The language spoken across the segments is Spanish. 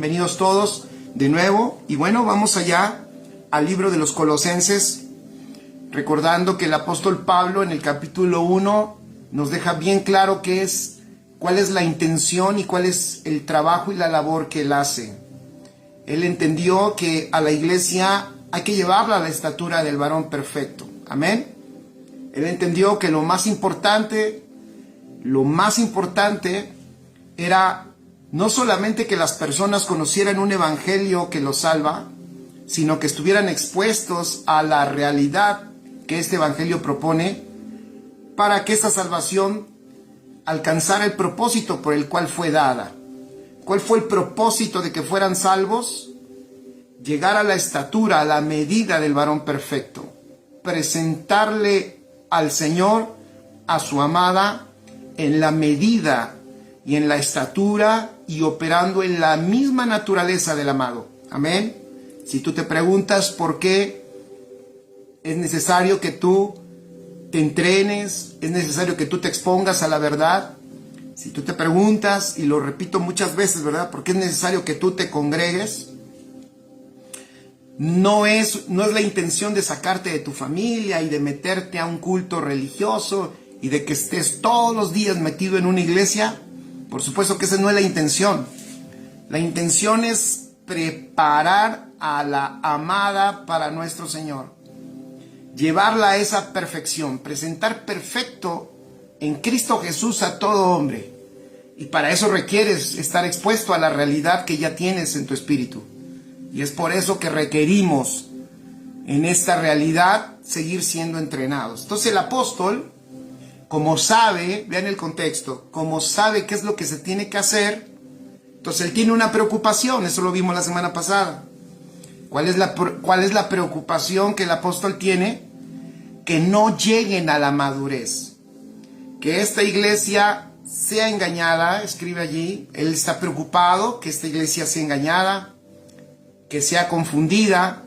Bienvenidos todos de nuevo. Y bueno, vamos allá al libro de los Colosenses, recordando que el apóstol Pablo en el capítulo 1 nos deja bien claro cuál es la intención y cuál es el trabajo y la labor que él hace. Él entendió que a la iglesia hay que llevarla a la estatura del varón perfecto. Amén. Él entendió que lo más importante era no solamente que las personas conocieran un evangelio que los salva, sino que estuvieran expuestos a la realidad que este evangelio propone para que esa salvación alcanzara el propósito por el cual fue dada. ¿Cuál fue el propósito de que fueran salvos? Llegar a la estatura, a la medida del varón perfecto. Presentarle al Señor, a su amada, en la medida y en la estatura y operando en la misma naturaleza del amado. Amén. Si tú te preguntas por qué es necesario que tú te entrenes, es necesario que tú te expongas a la verdad. Si tú te preguntas, y lo repito muchas veces, ¿verdad? ¿Por qué es necesario que tú te congregues? No es la intención de sacarte de tu familia y de meterte a un culto religioso y de que estés todos los días metido en una iglesia. Por supuesto que esa no es la intención. La intención es preparar a la amada para nuestro Señor. Llevarla a esa perfección, presentar perfecto en Cristo Jesús a todo hombre. Y para eso requieres estar expuesto a la realidad que ya tienes en tu espíritu. Y es por eso que requerimos en esta realidad seguir siendo entrenados. Entonces el apóstol, como sabe, vean el contexto, como sabe qué es lo que se tiene que hacer, entonces él tiene una preocupación, eso lo vimos la semana pasada. ¿Cuál es la preocupación que el apóstol tiene? Que no lleguen a la madurez. Que esta iglesia sea engañada, escribe allí, él está preocupado que esta iglesia sea engañada, que sea confundida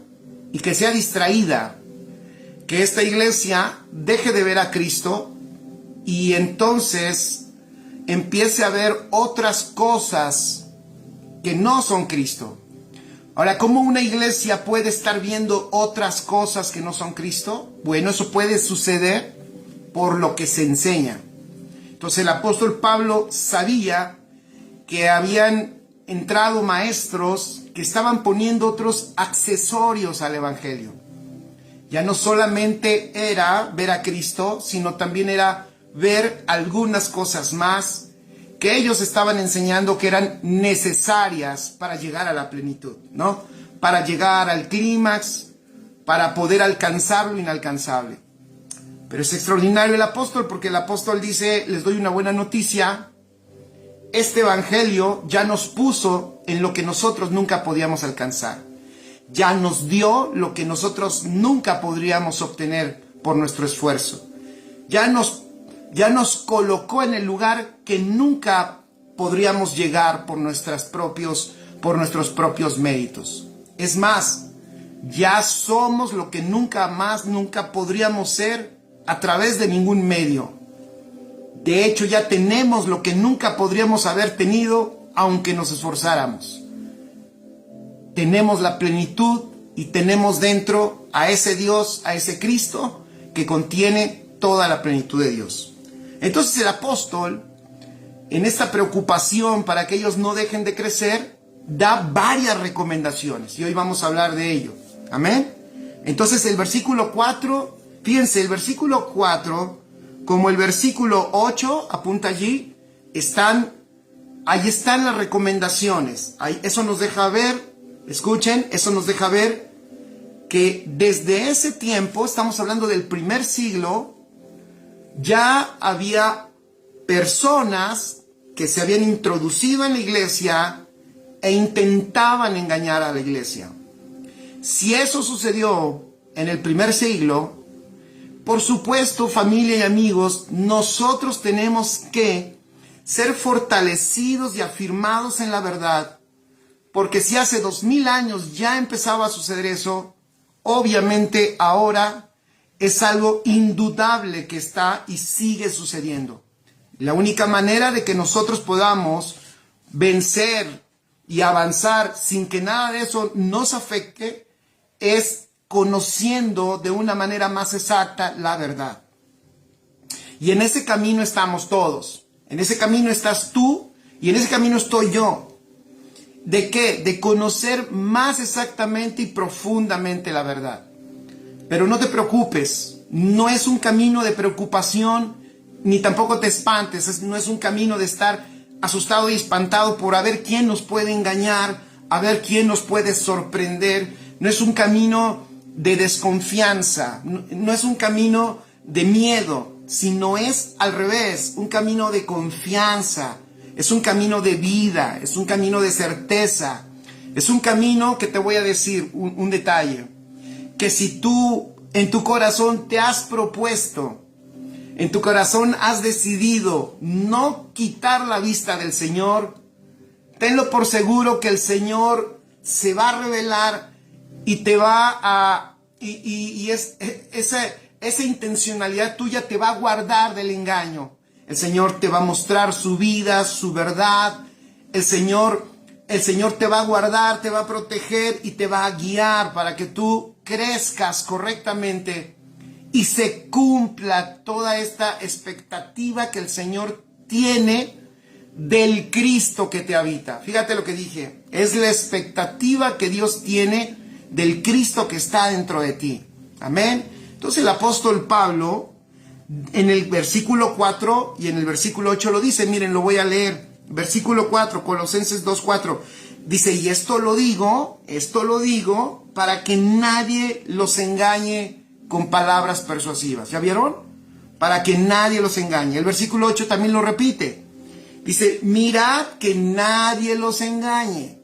y que sea distraída. Que esta iglesia deje de ver a Cristo y entonces empiece a ver otras cosas que no son Cristo. Ahora, ¿cómo una iglesia puede estar viendo otras cosas que no son Cristo? Bueno, eso puede suceder por lo que se enseña. Entonces el apóstol Pablo sabía que habían entrado maestros que estaban poniendo otros accesorios al evangelio. Ya no solamente era ver a Cristo, sino también era ver algunas cosas más que ellos estaban enseñando que eran necesarias para llegar a la plenitud, ¿no? Para llegar al clímax, para poder alcanzar lo inalcanzable. Pero es extraordinario el apóstol, porque el apóstol dice, les doy una buena noticia, este evangelio ya nos puso en lo que nosotros nunca podíamos alcanzar. Ya nos dio lo que nosotros nunca podríamos obtener por nuestro esfuerzo. Ya nos colocó en el lugar que nunca podríamos llegar por nuestros propios méritos. Es más, ya somos lo que nunca podríamos ser a través de ningún medio. De hecho, ya tenemos lo que nunca podríamos haber tenido aunque nos esforzáramos. Tenemos la plenitud y tenemos dentro a ese Dios, a ese Cristo que contiene toda la plenitud de Dios. Entonces el apóstol, en esta preocupación para que ellos no dejen de crecer, da varias recomendaciones y hoy vamos a hablar de ello. Amén. Entonces el versículo 4, fíjense, el versículo 4 como el versículo 8, apunta allí, ahí están las recomendaciones. Eso nos deja ver, escuchen, eso nos deja ver que desde ese tiempo, estamos hablando del primer siglo, ya había personas que se habían introducido en la iglesia e intentaban engañar a la iglesia. Si eso sucedió en el primer siglo, por supuesto, familia y amigos, nosotros tenemos que ser fortalecidos y afirmados en la verdad, porque si hace 2000 años ya empezaba a suceder eso, obviamente ahora es algo indudable que está y sigue sucediendo. La única manera de que nosotros podamos vencer y avanzar sin que nada de eso nos afecte es conociendo de una manera más exacta la verdad. Y en ese camino estamos todos. En ese camino estás tú y en ese camino estoy yo. ¿De qué? De conocer más exactamente y profundamente la verdad. Pero no te preocupes, no es un camino de preocupación, ni tampoco te espantes, no es un camino de estar asustado y espantado por a ver quién nos puede engañar, a ver quién nos puede sorprender. No es un camino de desconfianza, no es un camino de miedo, sino es al revés, un camino de confianza, es un camino de vida, es un camino de certeza, es un camino que te voy a decir un detalle, que si tú en tu corazón te has propuesto, en tu corazón has decidido no quitar la vista del Señor, tenlo por seguro que el Señor se va a revelar y te va a... esa intencionalidad tuya te va a guardar del engaño. El Señor te va a mostrar su vida, su verdad. El Señor te va a guardar, te va a proteger y te va a guiar para que tú crezcas correctamente y se cumpla toda esta expectativa que el Señor tiene del Cristo que te habita. Fíjate lo que dije, es la expectativa que Dios tiene del Cristo que está dentro de ti. Amén. Entonces el apóstol Pablo en el versículo 4 y en el versículo 8 lo dice, miren, lo voy a leer. Versículo 4, Colosenses 2:4, dice, y esto lo digo para que nadie los engañe con palabras persuasivas. ¿Ya vieron? Para que nadie los engañe. El versículo 8 también lo repite. Dice, mirad que nadie los engañe.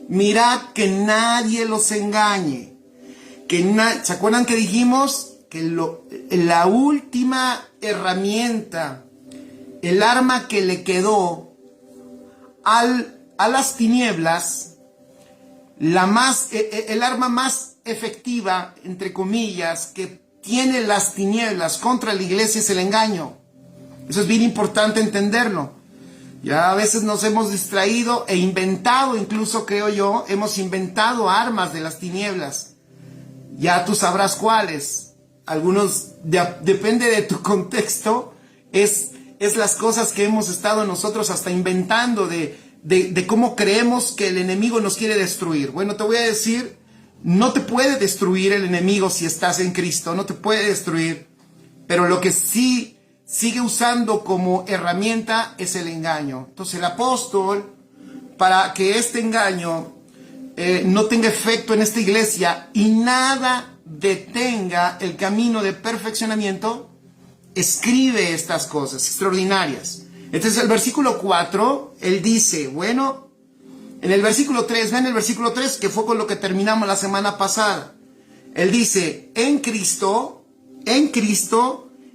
Mirad que nadie los engañe. ¿Se acuerdan que dijimos que la última herramienta, el arma que le quedó a las tinieblas, el arma más efectiva, entre comillas, que tiene las tinieblas contra la iglesia es el engaño? Eso es bien importante entenderlo. Ya a veces nos hemos distraído e inventado, incluso creo yo, hemos inventado armas de las tinieblas. Ya tú sabrás cuáles. Algunos, depende de tu contexto, es las cosas que hemos estado nosotros hasta inventando de cómo creemos que el enemigo nos quiere destruir. Bueno, te voy a decir, no te puede destruir el enemigo si estás en Cristo, no te puede destruir, pero lo que sí sigue usando como herramienta es el engaño. Entonces el apóstol, para que este engaño no tenga efecto en esta iglesia y nada detenga el camino de perfeccionamiento, escribe estas cosas extraordinarias. Entonces el versículo 4, él dice, bueno, en el versículo 3, ven el versículo 3, que fue con lo que terminamos la semana pasada. Él dice, en Cristo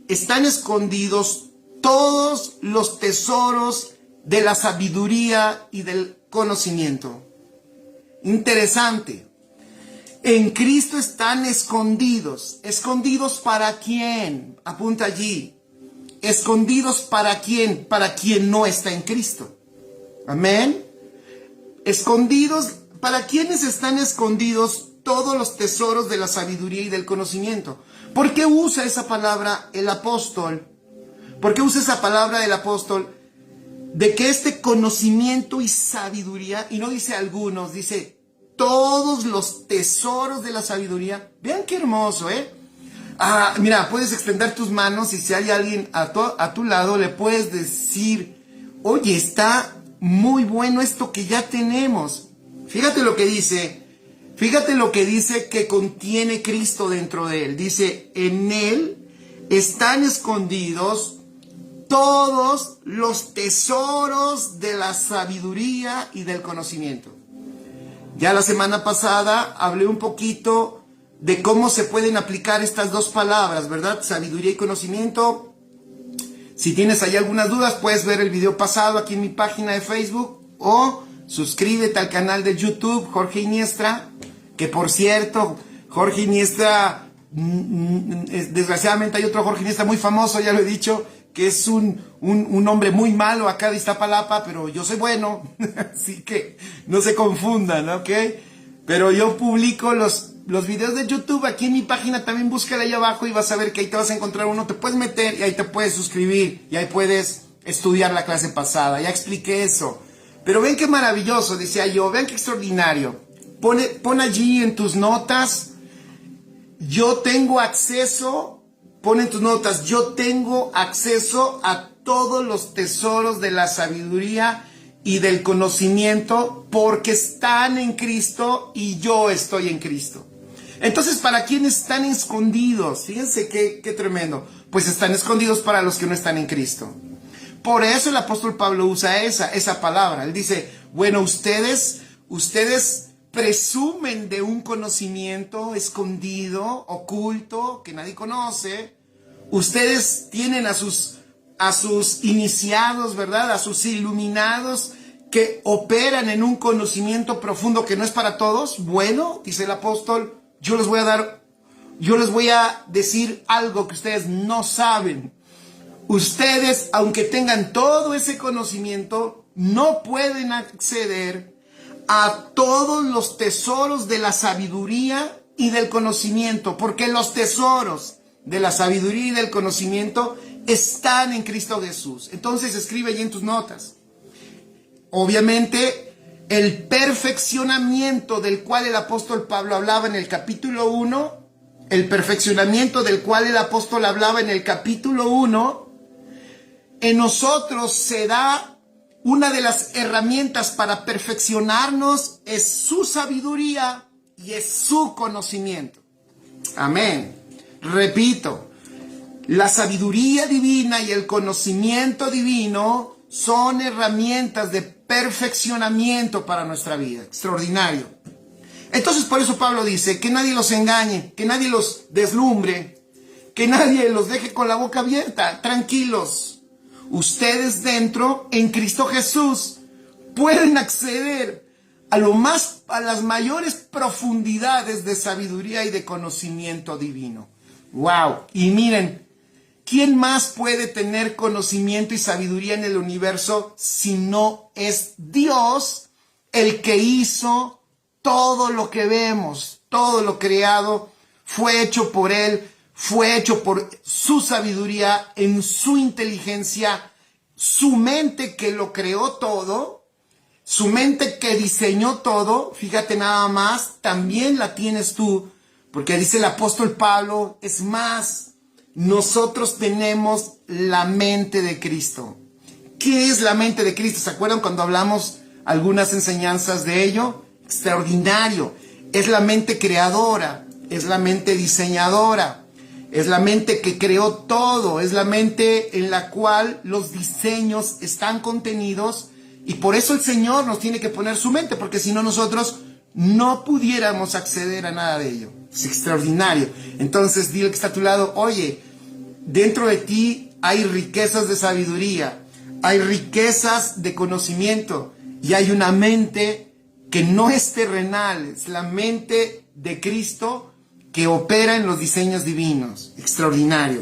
están escondidos todos los tesoros de la sabiduría y del conocimiento. Interesante. En Cristo están escondidos. ¿Escondidos para quién? Apunta allí. ¿Escondidos para quién? Para quien no está en Cristo. Amén. Escondidos. ¿Para quiénes están escondidos todos los tesoros de la sabiduría y del conocimiento? ¿Por qué usa esa palabra el apóstol? ¿Por qué usa esa palabra el apóstol? De que este conocimiento y sabiduría, y no dice algunos, dice todos los tesoros de la sabiduría. Vean qué hermoso, mira, puedes extender tus manos y si hay alguien a tu lado, le puedes decir, oye, está muy bueno esto que ya tenemos. Fíjate lo que dice que contiene Cristo dentro de él. Dice, en él están escondidos todos los tesoros de la sabiduría y del conocimiento. Ya la semana pasada hablé un poquito de cómo se pueden aplicar estas dos palabras, ¿verdad? Sabiduría y conocimiento. Si tienes ahí algunas dudas, puedes ver el video pasado aquí en mi página de Facebook o suscríbete al canal de YouTube, Jorge Iniestra, que por cierto, Jorge Iniestra, desgraciadamente hay otro Jorge Iniestra muy famoso, ya lo he dicho, que es un hombre muy malo acá de Iztapalapa, pero yo soy bueno, así que no se confundan, ¿ok? Pero yo publico los videos de YouTube aquí en mi página, también búscala ahí abajo y vas a ver que ahí te vas a encontrar uno, te puedes meter y ahí te puedes suscribir y ahí puedes estudiar la clase pasada, ya expliqué eso. Pero ven qué maravilloso, decía yo, ven qué extraordinario. Pon allí en tus notas, yo tengo acceso, pon en tus notas, yo tengo acceso a todos los tesoros de la sabiduría y del conocimiento porque están en Cristo y yo estoy en Cristo. Entonces, ¿para quiénes están escondidos? Fíjense qué tremendo. Pues están escondidos para los que no están en Cristo. Por eso el apóstol Pablo usa esa palabra. Él dice, bueno, ustedes presumen de un conocimiento escondido, oculto, que nadie conoce. Ustedes tienen a sus iniciados, ¿verdad? A sus iluminados que operan en un conocimiento profundo que no es para todos. Bueno, dice el apóstol, yo les voy a decir algo que ustedes no saben. Ustedes, aunque tengan todo ese conocimiento, no pueden acceder a todos los tesoros de la sabiduría y del conocimiento, porque los tesoros de la sabiduría y del conocimiento están en Cristo Jesús. Entonces escribe allí en tus notas. Obviamente, el perfeccionamiento del cual el apóstol Pablo hablaba en el capítulo 1, el perfeccionamiento del cual el apóstol hablaba en el capítulo 1, en nosotros se da una de las herramientas para perfeccionarnos, es su sabiduría y es su conocimiento. Amén. Repito, la sabiduría divina y el conocimiento divino son herramientas de perfeccionamiento para nuestra vida. Extraordinario. Entonces, por eso Pablo dice que nadie los engañe, que nadie los deslumbre, que nadie los deje con la boca abierta. Tranquilos. Ustedes dentro, en Cristo Jesús, pueden acceder a las mayores profundidades de sabiduría y de conocimiento divino. ¡Wow! Y miren, ¿quién más puede tener conocimiento y sabiduría en el universo si no es Dios, el que hizo todo lo que vemos? Todo lo creado fue hecho por Él. Fue hecho por su sabiduría, en su inteligencia, su mente que lo creó todo, su mente que diseñó todo. Fíjate nada más, también la tienes tú, porque dice el apóstol Pablo, es más, nosotros tenemos la mente de Cristo. ¿Qué es la mente de Cristo? ¿Se acuerdan cuando hablamos algunas enseñanzas de ello? Extraordinario. Es la mente creadora, es la mente diseñadora. Es la mente que creó todo, es la mente en la cual los diseños están contenidos y por eso el Señor nos tiene que poner su mente, porque si no nosotros no pudiéramos acceder a nada de ello. Es extraordinario. Entonces dile que está a tu lado, oye, dentro de ti hay riquezas de sabiduría, hay riquezas de conocimiento y hay una mente que no es terrenal, es la mente de Cristo que opera en los diseños divinos. Extraordinario.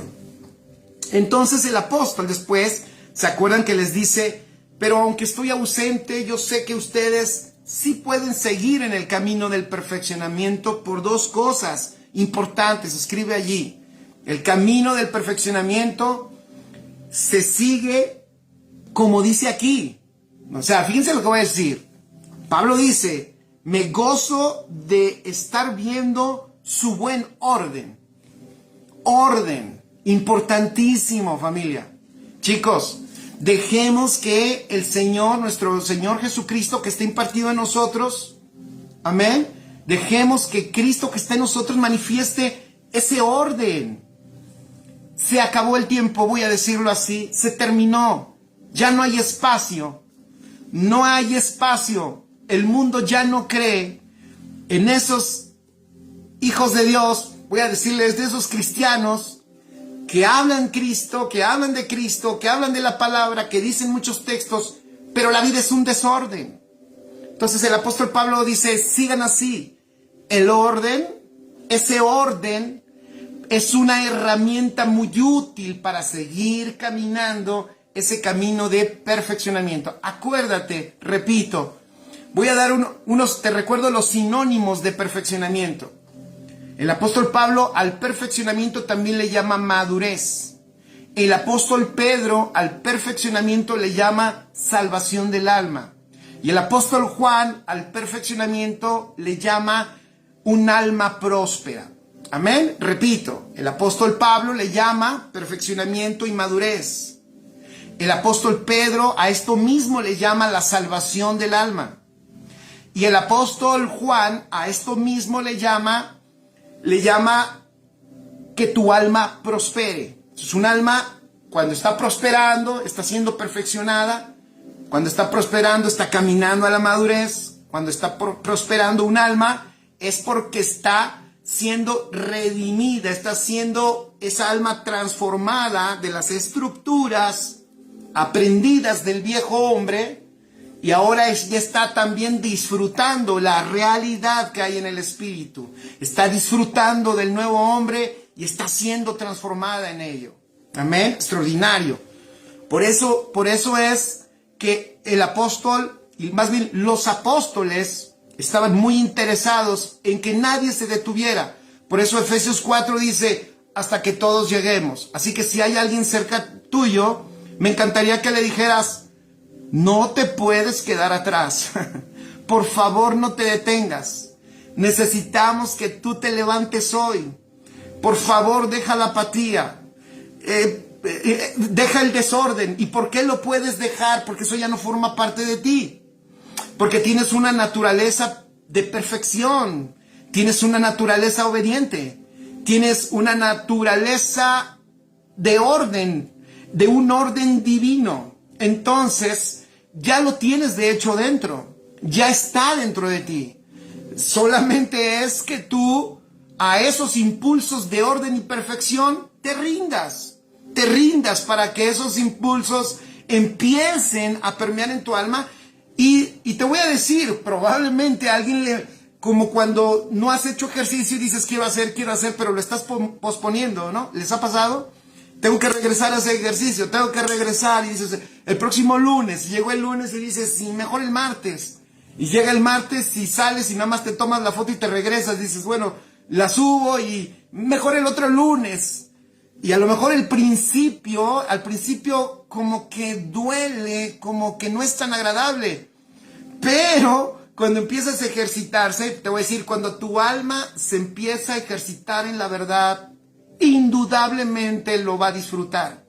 Entonces el apóstol después, ¿se acuerdan que les dice, pero aunque estoy ausente, yo sé que ustedes sí pueden seguir en el camino del perfeccionamiento por dos cosas importantes? Escribe allí. El camino del perfeccionamiento se sigue como dice aquí. O sea, fíjense lo que voy a decir. Pablo dice, me gozo de estar viendo su buen orden. Orden. Importantísimo, familia. Chicos, dejemos que el Señor, nuestro Señor Jesucristo que está impartido en nosotros, amén, dejemos que Cristo que está en nosotros manifieste ese orden. Se acabó el tiempo, voy a decirlo así, se terminó. Ya no hay espacio. No hay espacio. El mundo ya no cree en esos hijos de Dios, voy a decirles, de esos cristianos que hablan Cristo, que hablan de Cristo, que hablan de la palabra, que dicen muchos textos, pero la vida es un desorden. Entonces el apóstol Pablo dice, sigan así. El orden, ese orden, es una herramienta muy útil para seguir caminando ese camino de perfeccionamiento. Acuérdate, repito, voy a dar te recuerdo los sinónimos de perfeccionamiento. El apóstol Pablo al perfeccionamiento también le llama madurez. El apóstol Pedro al perfeccionamiento le llama salvación del alma. Y el apóstol Juan al perfeccionamiento le llama un alma próspera. Amén. Repito, el apóstol Pablo le llama perfeccionamiento y madurez. El apóstol Pedro a esto mismo le llama la salvación del alma. Y el apóstol Juan a esto mismo le llama que tu alma prospere. Es un alma, cuando está prosperando, está siendo perfeccionada. Cuando está prosperando, está caminando a la madurez. Cuando está prosperando un alma, es porque está siendo redimida, está siendo esa alma transformada de las estructuras aprendidas del viejo hombre, y ahora ya está también disfrutando la realidad que hay en el espíritu. Está disfrutando del nuevo hombre y está siendo transformada en ello. Amén. Extraordinario. Por eso es que el apóstol, y más bien los apóstoles, estaban muy interesados en que nadie se detuviera. Por eso Efesios 4 dice, hasta que todos lleguemos. Así que si hay alguien cerca tuyo, me encantaría que le dijeras, no te puedes quedar atrás. Por favor, no te detengas. Necesitamos que tú te levantes hoy. Por favor, deja la apatía. Deja el desorden. ¿Y por qué lo puedes dejar? Porque eso ya no forma parte de ti. Porque tienes una naturaleza de perfección. Tienes una naturaleza obediente. Tienes una naturaleza de orden, de un orden divino. Entonces, ya lo tienes de hecho dentro. Ya está dentro de ti. Solamente es que tú a esos impulsos de orden y perfección te rindas. Te rindas para que esos impulsos empiecen a permear en tu alma. Y te voy a decir, probablemente a alguien como cuando no has hecho ejercicio y dices quiero hacer, pero lo estás posponiendo, ¿no? ¿Les ha pasado? Tengo que regresar a ese ejercicio, tengo que regresar, y dices, el próximo lunes, y llegó el lunes y dices, sí, mejor el martes. Y llega el martes y sales y nada más te tomas la foto y te regresas, dices, bueno, la subo y mejor el otro lunes. Y a lo mejor al principio como que duele, como que no es tan agradable. Pero cuando empiezas a ejercitarse, te voy a decir, cuando tu alma se empieza a ejercitar en la verdad, indudablemente lo va a disfrutar.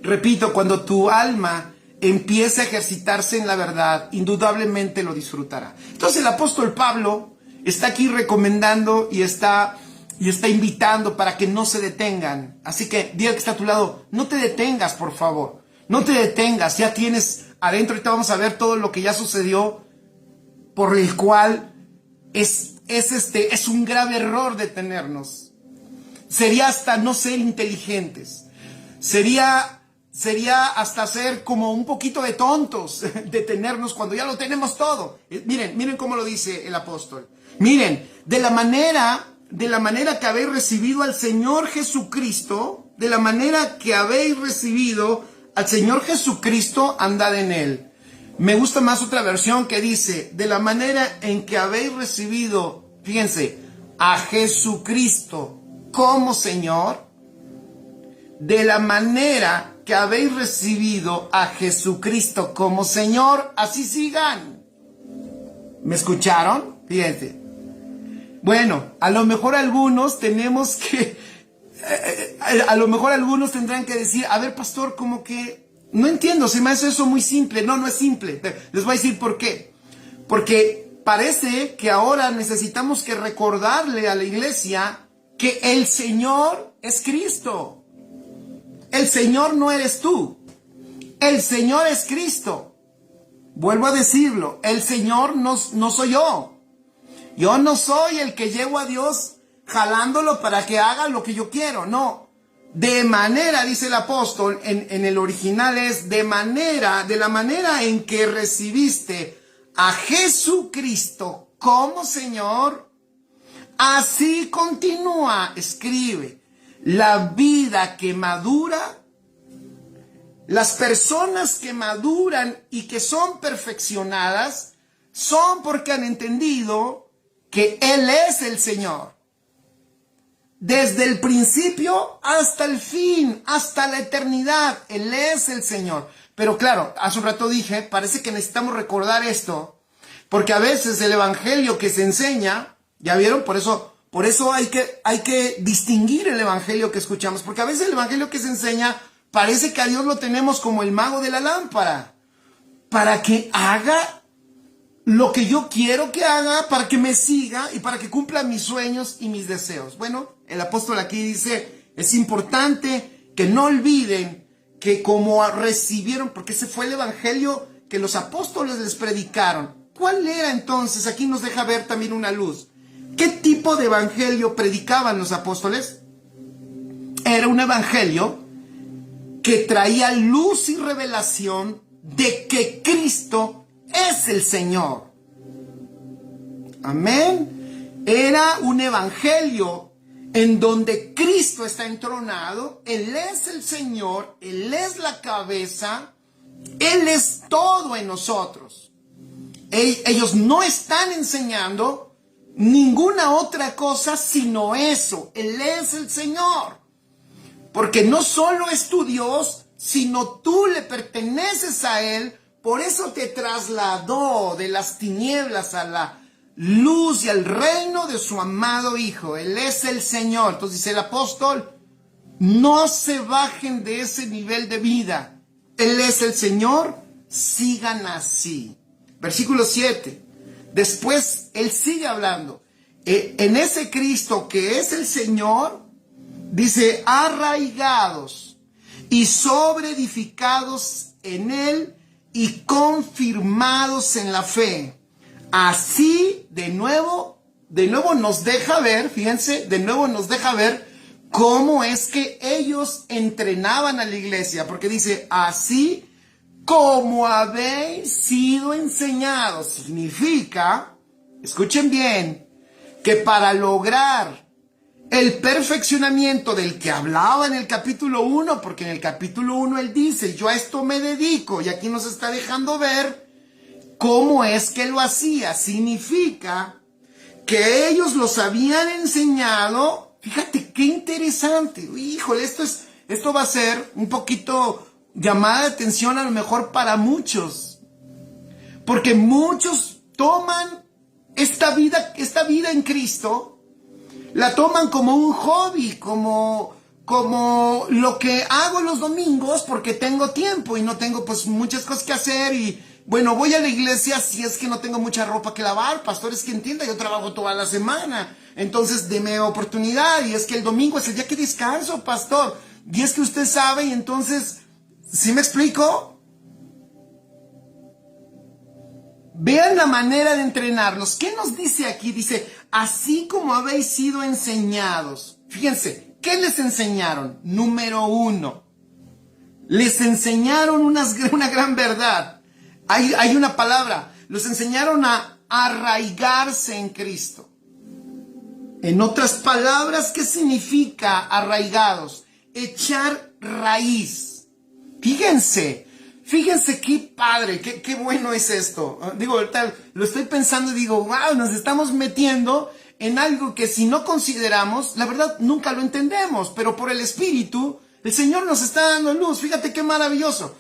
Repito, cuando tu alma empieza a ejercitarse en la verdad, indudablemente lo disfrutará. Entonces el apóstol Pablo está aquí recomendando y está invitando para que no se detengan. Así que dile al que está a tu lado, no te detengas, por favor. No te detengas, ya tienes adentro, ahorita vamos a ver todo lo que ya sucedió, por el cual es un grave error detenernos. Sería hasta no ser inteligentes. Sería hasta ser como un poquito de tontos detenernos cuando ya lo tenemos todo. Miren cómo lo dice el apóstol. Miren, de la manera que habéis recibido al Señor Jesucristo, andad en él. Me gusta más otra versión que dice, de la manera en que habéis recibido, fíjense, a Jesucristo como Señor, de la manera que habéis recibido a Jesucristo como Señor, así sigan. ¿Me escucharon? Fíjense. Bueno, a lo mejor algunos tendrán que decir, a ver, pastor, como que no entiendo, se me hace eso muy simple. No es simple. Les voy a decir por qué. Porque parece que ahora necesitamos que recordarle a la iglesia que el Señor es Cristo. El Señor no eres tú. El Señor es Cristo. Vuelvo a decirlo, el Señor no soy yo. Yo no soy el que llevo a Dios jalándolo para que haga lo que yo quiero. No. De manera, dice el apóstol, en el original es de la manera en que recibiste a Jesucristo como Señor, Así continúa, escribe, la vida que madura, las personas que maduran y que son perfeccionadas, son porque han entendido que Él es el Señor. Desde el principio hasta el fin, hasta la eternidad, Él es el Señor. Pero claro, hace un rato dije, parece que necesitamos recordar esto, porque a veces el evangelio que se enseña, ¿ya vieron? Por eso hay que distinguir el evangelio que escuchamos, porque a veces el evangelio que se enseña parece que a Dios lo tenemos como el mago de la lámpara, para que haga lo que yo quiero que haga, para que me siga y para que cumpla mis sueños y mis deseos. Bueno, el apóstol aquí dice, es importante que no olviden que como recibieron, porque ese fue el evangelio que los apóstoles les predicaron. ¿Cuál era entonces? Aquí nos deja ver también una luz. ¿Qué tipo de evangelio predicaban los apóstoles? Era un evangelio que traía luz y revelación de que Cristo es el Señor. Amén. Era un evangelio en donde Cristo está entronado, Él es el Señor, Él es la cabeza, Él es todo en nosotros. Ellos no están enseñando ninguna otra cosa sino eso. Él es el Señor. Porque no solo es tu Dios, sino tú le perteneces a Él. Por eso te trasladó de las tinieblas a la luz y al reino de su amado Hijo. Él es el Señor. Entonces dice el apóstol, no se bajen de ese nivel de vida. Él es el Señor, sigan así. Versículo 7. Después Él sigue hablando. En ese Cristo que es el Señor, dice, arraigados y sobreedificados en Él y confirmados en la fe. Así, de nuevo nos deja ver, fíjense, de nuevo nos deja ver cómo es que ellos entrenaban a la iglesia. Porque dice, así como habéis sido enseñados. Significa, escuchen bien, que para lograr el perfeccionamiento del que hablaba en el capítulo 1, porque en el capítulo 1 él dice, yo a esto me dedico, y aquí nos está dejando ver cómo es que lo hacía. Significa que ellos los habían enseñado. Fíjate qué interesante. Híjole, esto va a ser un poquito llamada de atención a lo mejor para muchos, porque muchos toman esta vida en Cristo, la toman como un hobby, como lo que hago los domingos porque tengo tiempo y no tengo pues muchas cosas que hacer. Y bueno, voy a la iglesia si es que no tengo mucha ropa que lavar. Pastor, es que entienda, yo trabajo toda la semana, entonces deme oportunidad. Y es que el domingo es el día que descanso, pastor, y es que usted sabe. Y entonces, ¿sí me explico? Vean la manera de entrenarlos. ¿Qué nos dice aquí? Dice, así como habéis sido enseñados. Fíjense, ¿qué les enseñaron? Número 1, les enseñaron una gran verdad. Hay una palabra, los enseñaron a arraigarse en Cristo. En otras palabras, ¿qué significa arraigados? Echar raíz. Fíjense qué padre, qué bueno es esto. Digo, ahorita lo estoy pensando y digo, wow, nos estamos metiendo en algo que si no consideramos, la verdad nunca lo entendemos, pero por el Espíritu, el Señor nos está dando luz. Fíjate qué maravilloso.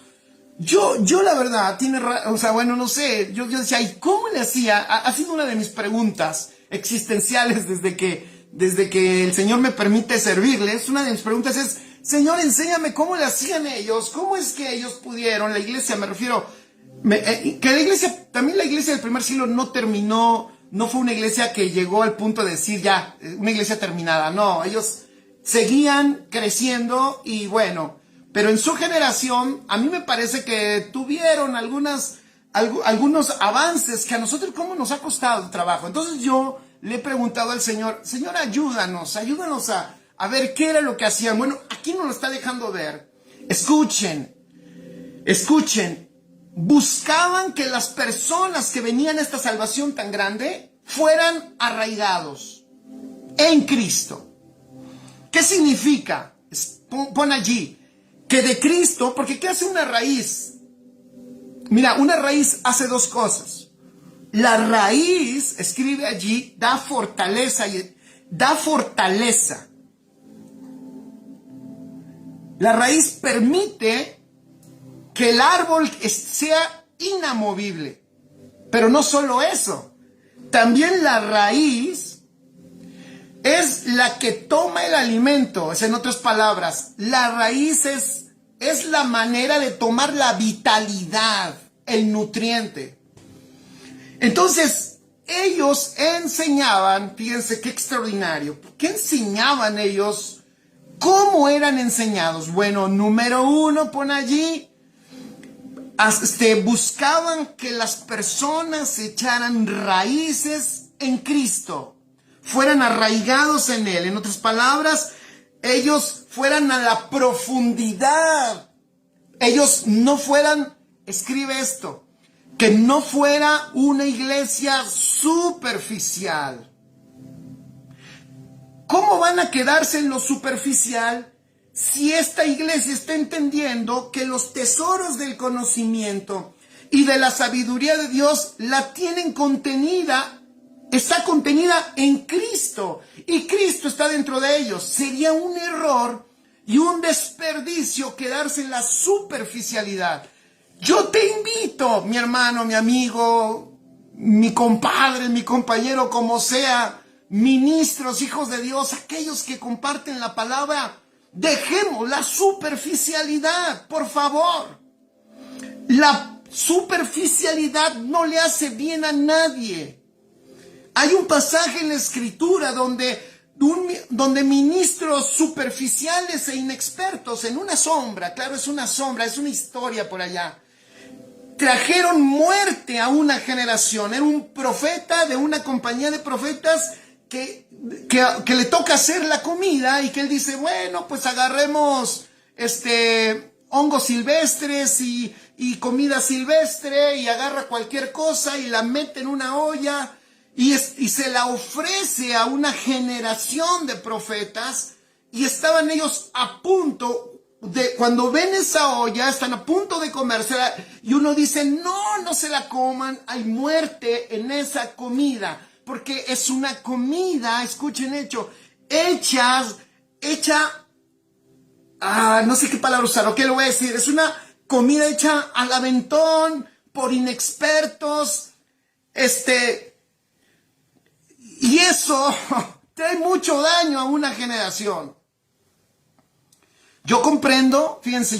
Yo la verdad, no sé, yo decía, ¿y cómo le hacía? Ha sido una de mis preguntas existenciales desde que el Señor me permite servirles. Una de mis preguntas es, Señor, enséñame cómo le hacían ellos, cómo es que ellos pudieron, la iglesia, me refiero, que la iglesia, también la iglesia del primer siglo no terminó, no fue una iglesia que llegó al punto de decir ya, una iglesia terminada, no, ellos seguían creciendo y bueno, pero en su generación, a mí me parece que tuvieron algunos avances que a nosotros cómo nos ha costado el trabajo. Entonces yo le he preguntado al Señor, Señor, ayúdanos a ver qué era lo que hacían. Bueno, aquí nos lo está dejando ver. Escuchen, buscaban que las personas que venían a esta salvación tan grande fueran arraigados. en Cristo. ¿Qué significa? Pon allí, que de Cristo, porque ¿qué hace una raíz? Mira, una raíz hace dos cosas. La raíz, escribe allí, da fortaleza. La raíz permite que el árbol sea inamovible. Pero no solo eso, también la raíz es la que toma el alimento. Es, en otras palabras, la raíz es la manera de tomar la vitalidad, el nutriente. Entonces, ellos enseñaban, fíjense qué extraordinario, ¿qué enseñaban ellos? ¿Cómo eran enseñados? Bueno, número uno, pon allí, buscaban que las personas echaran raíces en Cristo, fueran arraigados en Él. En otras palabras, ellos fueran a la profundidad. Ellos no fueran, escribe esto, que no fuera una iglesia superficial. ¿Cómo van a quedarse en lo superficial si esta iglesia está entendiendo que los tesoros del conocimiento y de la sabiduría de Dios está contenida en Cristo, y Cristo está dentro de ellos? Sería un error y un desperdicio quedarse en la superficialidad. Yo te invito, mi hermano, mi amigo, mi compadre, mi compañero, como sea, ministros, hijos de Dios, aquellos que comparten la palabra, dejemos la superficialidad, por favor. La superficialidad no le hace bien a nadie. Hay un pasaje en la Escritura donde ministros superficiales e inexpertos en una sombra, claro, es una sombra, es una historia por allá, trajeron muerte a una generación. Era un profeta de una compañía de profetas que le toca hacer la comida, y que él dice, bueno, pues agarremos hongos silvestres y comida silvestre, y agarra cualquier cosa y la mete en una olla y se la ofrece a una generación de profetas, y estaban ellos a punto de, cuando ven esa olla, están a punto de comérsela, y uno dice, no se la coman, hay muerte en esa comida, porque es una comida, escuchen, no sé qué palabra usar, o qué lo voy a decir, es una comida hecha al aventón, por inexpertos, y eso trae mucho daño a una generación. Yo comprendo, fíjense,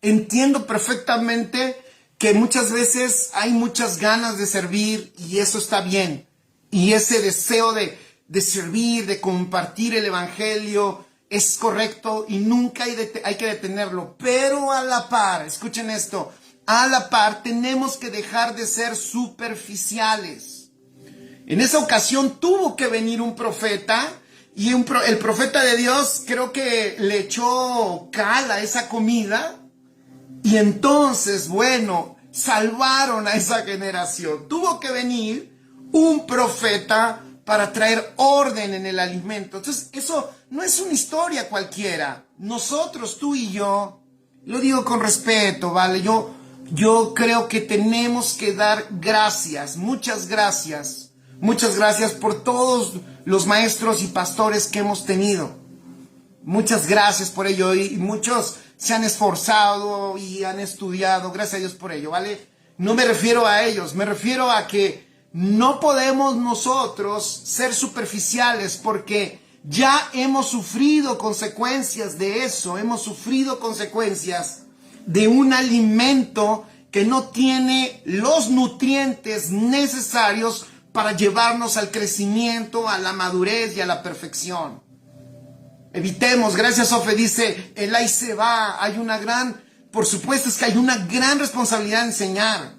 entiendo perfectamente que muchas veces hay muchas ganas de servir, y eso está bien. Y ese deseo de servir, de compartir el evangelio, es correcto y nunca hay que detenerlo. Pero a la par, escuchen esto, a la par tenemos que dejar de ser superficiales. En esa ocasión tuvo que venir un profeta, y el profeta de Dios creo que le echó cal a esa comida, y entonces, bueno, salvaron a esa generación. Tuvo que venir un profeta para traer orden en el alimento. Entonces, eso no es una historia cualquiera. Nosotros, tú y yo, lo digo con respeto, ¿vale? Yo creo que tenemos que dar gracias, muchas gracias por todos los maestros y pastores que hemos tenido. Muchas gracias por ello, y muchos se han esforzado y han estudiado, gracias a Dios por ello, ¿vale? No me refiero a ellos, me refiero a que no podemos nosotros ser superficiales, porque ya hemos sufrido consecuencias de eso, hemos sufrido consecuencias de un alimento que no tiene los nutrientes necesarios para llevarnos al crecimiento, a la madurez y a la perfección. Evitemos, gracias Ofe, dice, el ahí se va, por supuesto es que hay una gran responsabilidad de enseñar.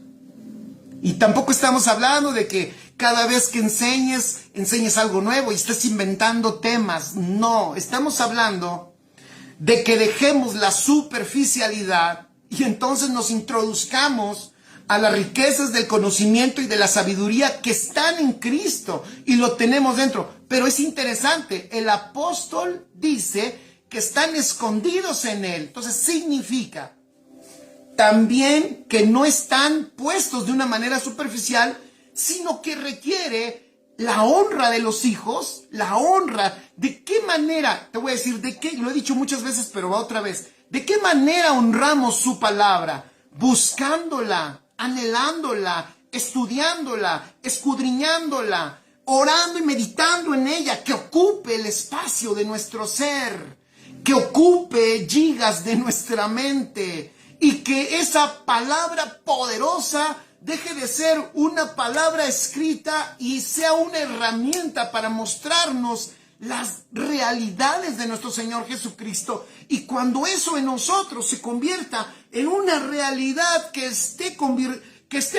Y tampoco estamos hablando de que cada vez que enseñes algo nuevo y estés inventando temas. No, estamos hablando de que dejemos la superficialidad y entonces nos introduzcamos a las riquezas del conocimiento y de la sabiduría que están en Cristo y lo tenemos dentro. Pero es interesante, el apóstol dice que están escondidos en él. Entonces significa también que no están puestos de una manera superficial, sino que requiere la honra de los hijos, la honra. ¿De qué manera? Te voy a decir, ¿de qué? Lo he dicho muchas veces, pero va otra vez. ¿De qué manera honramos su palabra? Buscándola, anhelándola, estudiándola, escudriñándola, orando y meditando en ella, que ocupe el espacio de nuestro ser, que ocupe gigas de nuestra mente, y que esa palabra poderosa deje de ser una palabra escrita y sea una herramienta para mostrarnos las realidades de nuestro Señor Jesucristo. Y cuando eso en nosotros se convierta en una realidad que esté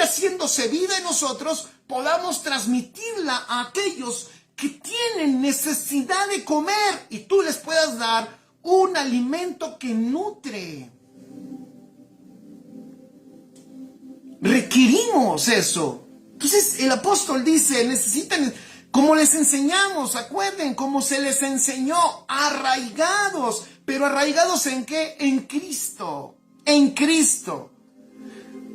haciéndose vida en nosotros, podamos transmitirla a aquellos que tienen necesidad de comer y tú les puedas dar un alimento que nutre. Requerimos eso. Entonces el apóstol dice, necesitan, como les enseñamos, acuerden, como se les enseñó, arraigados. ¿Pero arraigados en qué? En Cristo. En Cristo.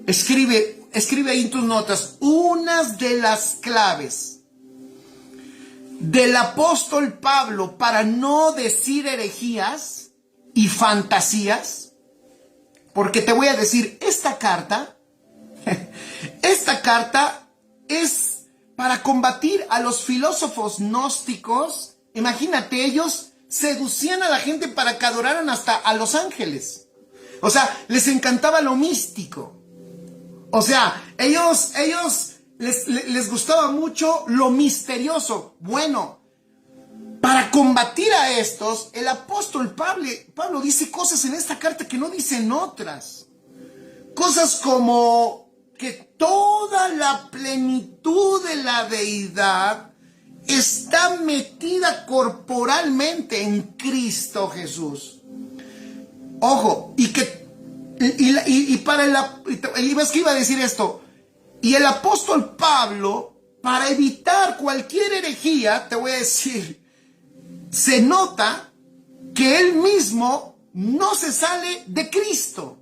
Escribe ahí en tus notas unas de las claves del apóstol Pablo para no decir herejías y fantasías. Porque te voy a decir, esta carta es para combatir a los filósofos gnósticos. Imagínate, ellos seducían a la gente para que adoraran hasta a los ángeles. O sea, les encantaba lo místico. O sea, ellos les gustaba mucho lo misterioso. Bueno, para combatir a estos, el apóstol Pablo dice cosas en esta carta que no dicen otras. Cosas como que toda la plenitud de la deidad está metida corporalmente en Cristo Jesús. Ojo, y iba a decir esto, y el apóstol Pablo, para evitar cualquier herejía, te voy a decir, se nota que él mismo no se sale de Cristo.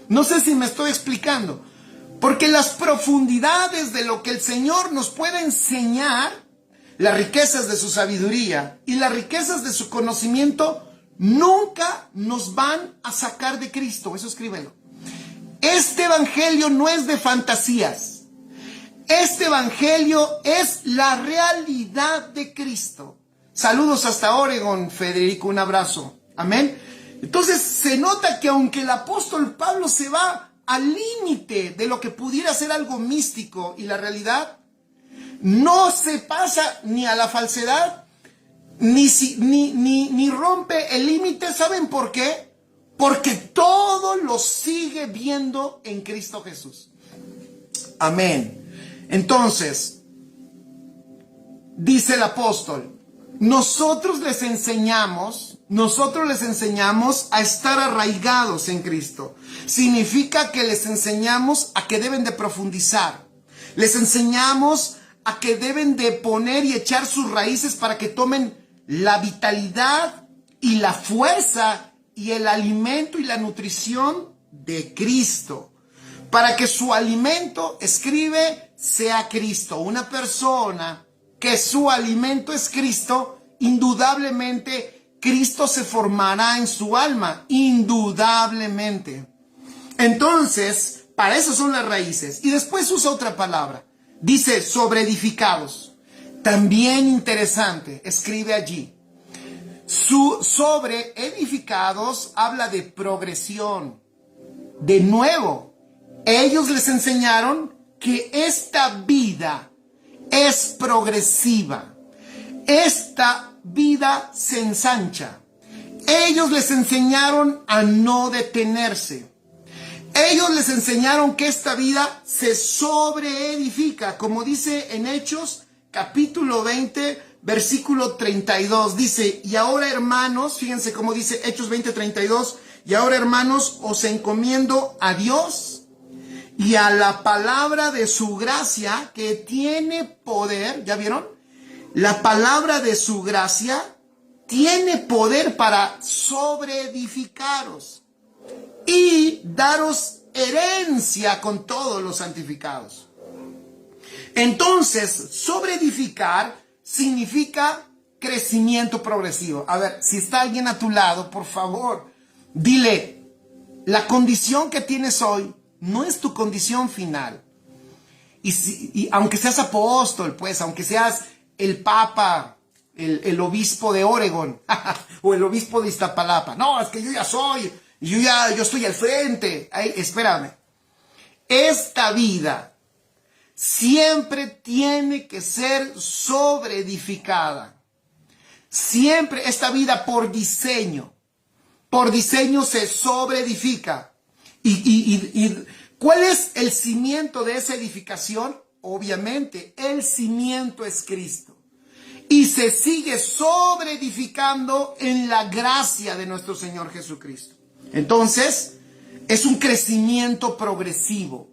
No sé si me estoy explicando. Porque las profundidades de lo que el Señor nos puede enseñar, las riquezas de su sabiduría y las riquezas de su conocimiento, nunca nos van a sacar de Cristo. Eso escríbelo. Este evangelio no es de fantasías. Este evangelio es la realidad de Cristo. Saludos hasta Oregon, Federico, un abrazo. Amén. Entonces se nota que aunque el apóstol Pablo se va al límite de lo que pudiera ser algo místico y la realidad, no se pasa ni a la falsedad, ni rompe el límite. ¿Saben por qué? Porque todo lo sigue viendo en Cristo Jesús. Amén. Entonces, dice el apóstol, nosotros les enseñamos a estar arraigados en Cristo. Significa que les enseñamos a que deben de profundizar. Les enseñamos a que deben de poner y echar sus raíces para que tomen la vitalidad y la fuerza y el alimento y la nutrición de Cristo. Para que su alimento, escribe, sea Cristo. Una persona que su alimento es Cristo, indudablemente Cristo se formará en su alma, indudablemente. Entonces, para eso son las raíces. Y después usa otra palabra. Dice sobre edificados. También interesante, escribe allí. Sobre edificados habla de progresión. De nuevo, ellos les enseñaron que esta vida es progresiva. Esta vida se ensancha. Ellos les enseñaron a no detenerse. Ellos les enseñaron que esta vida se sobreedifica, como dice en Hechos, capítulo 20, versículo 32. Dice, y ahora hermanos, fíjense cómo dice Hechos 20, 32, y ahora hermanos, os encomiendo a Dios y a la palabra de su gracia que tiene poder. ¿Ya vieron? La palabra de su gracia tiene poder para sobreedificaros y daros herencia con todos los santificados. Entonces, sobreedificar significa crecimiento progresivo. A ver, si está alguien a tu lado, por favor, dile, la condición que tienes hoy no es tu condición final. Y aunque seas apóstol, pues, aunque seas el papa, el obispo de Oregón, o el obispo de Iztapalapa. No, es que yo ya soy, yo estoy al frente. Ay, espérame. Esta vida siempre tiene que ser sobreedificada. Siempre esta vida por diseño se sobreedifica. ¿Y cuál es el cimiento de esa edificación? Obviamente, el cimiento es Cristo. Y se sigue sobreedificando en la gracia de nuestro Señor Jesucristo. Entonces, es un crecimiento progresivo.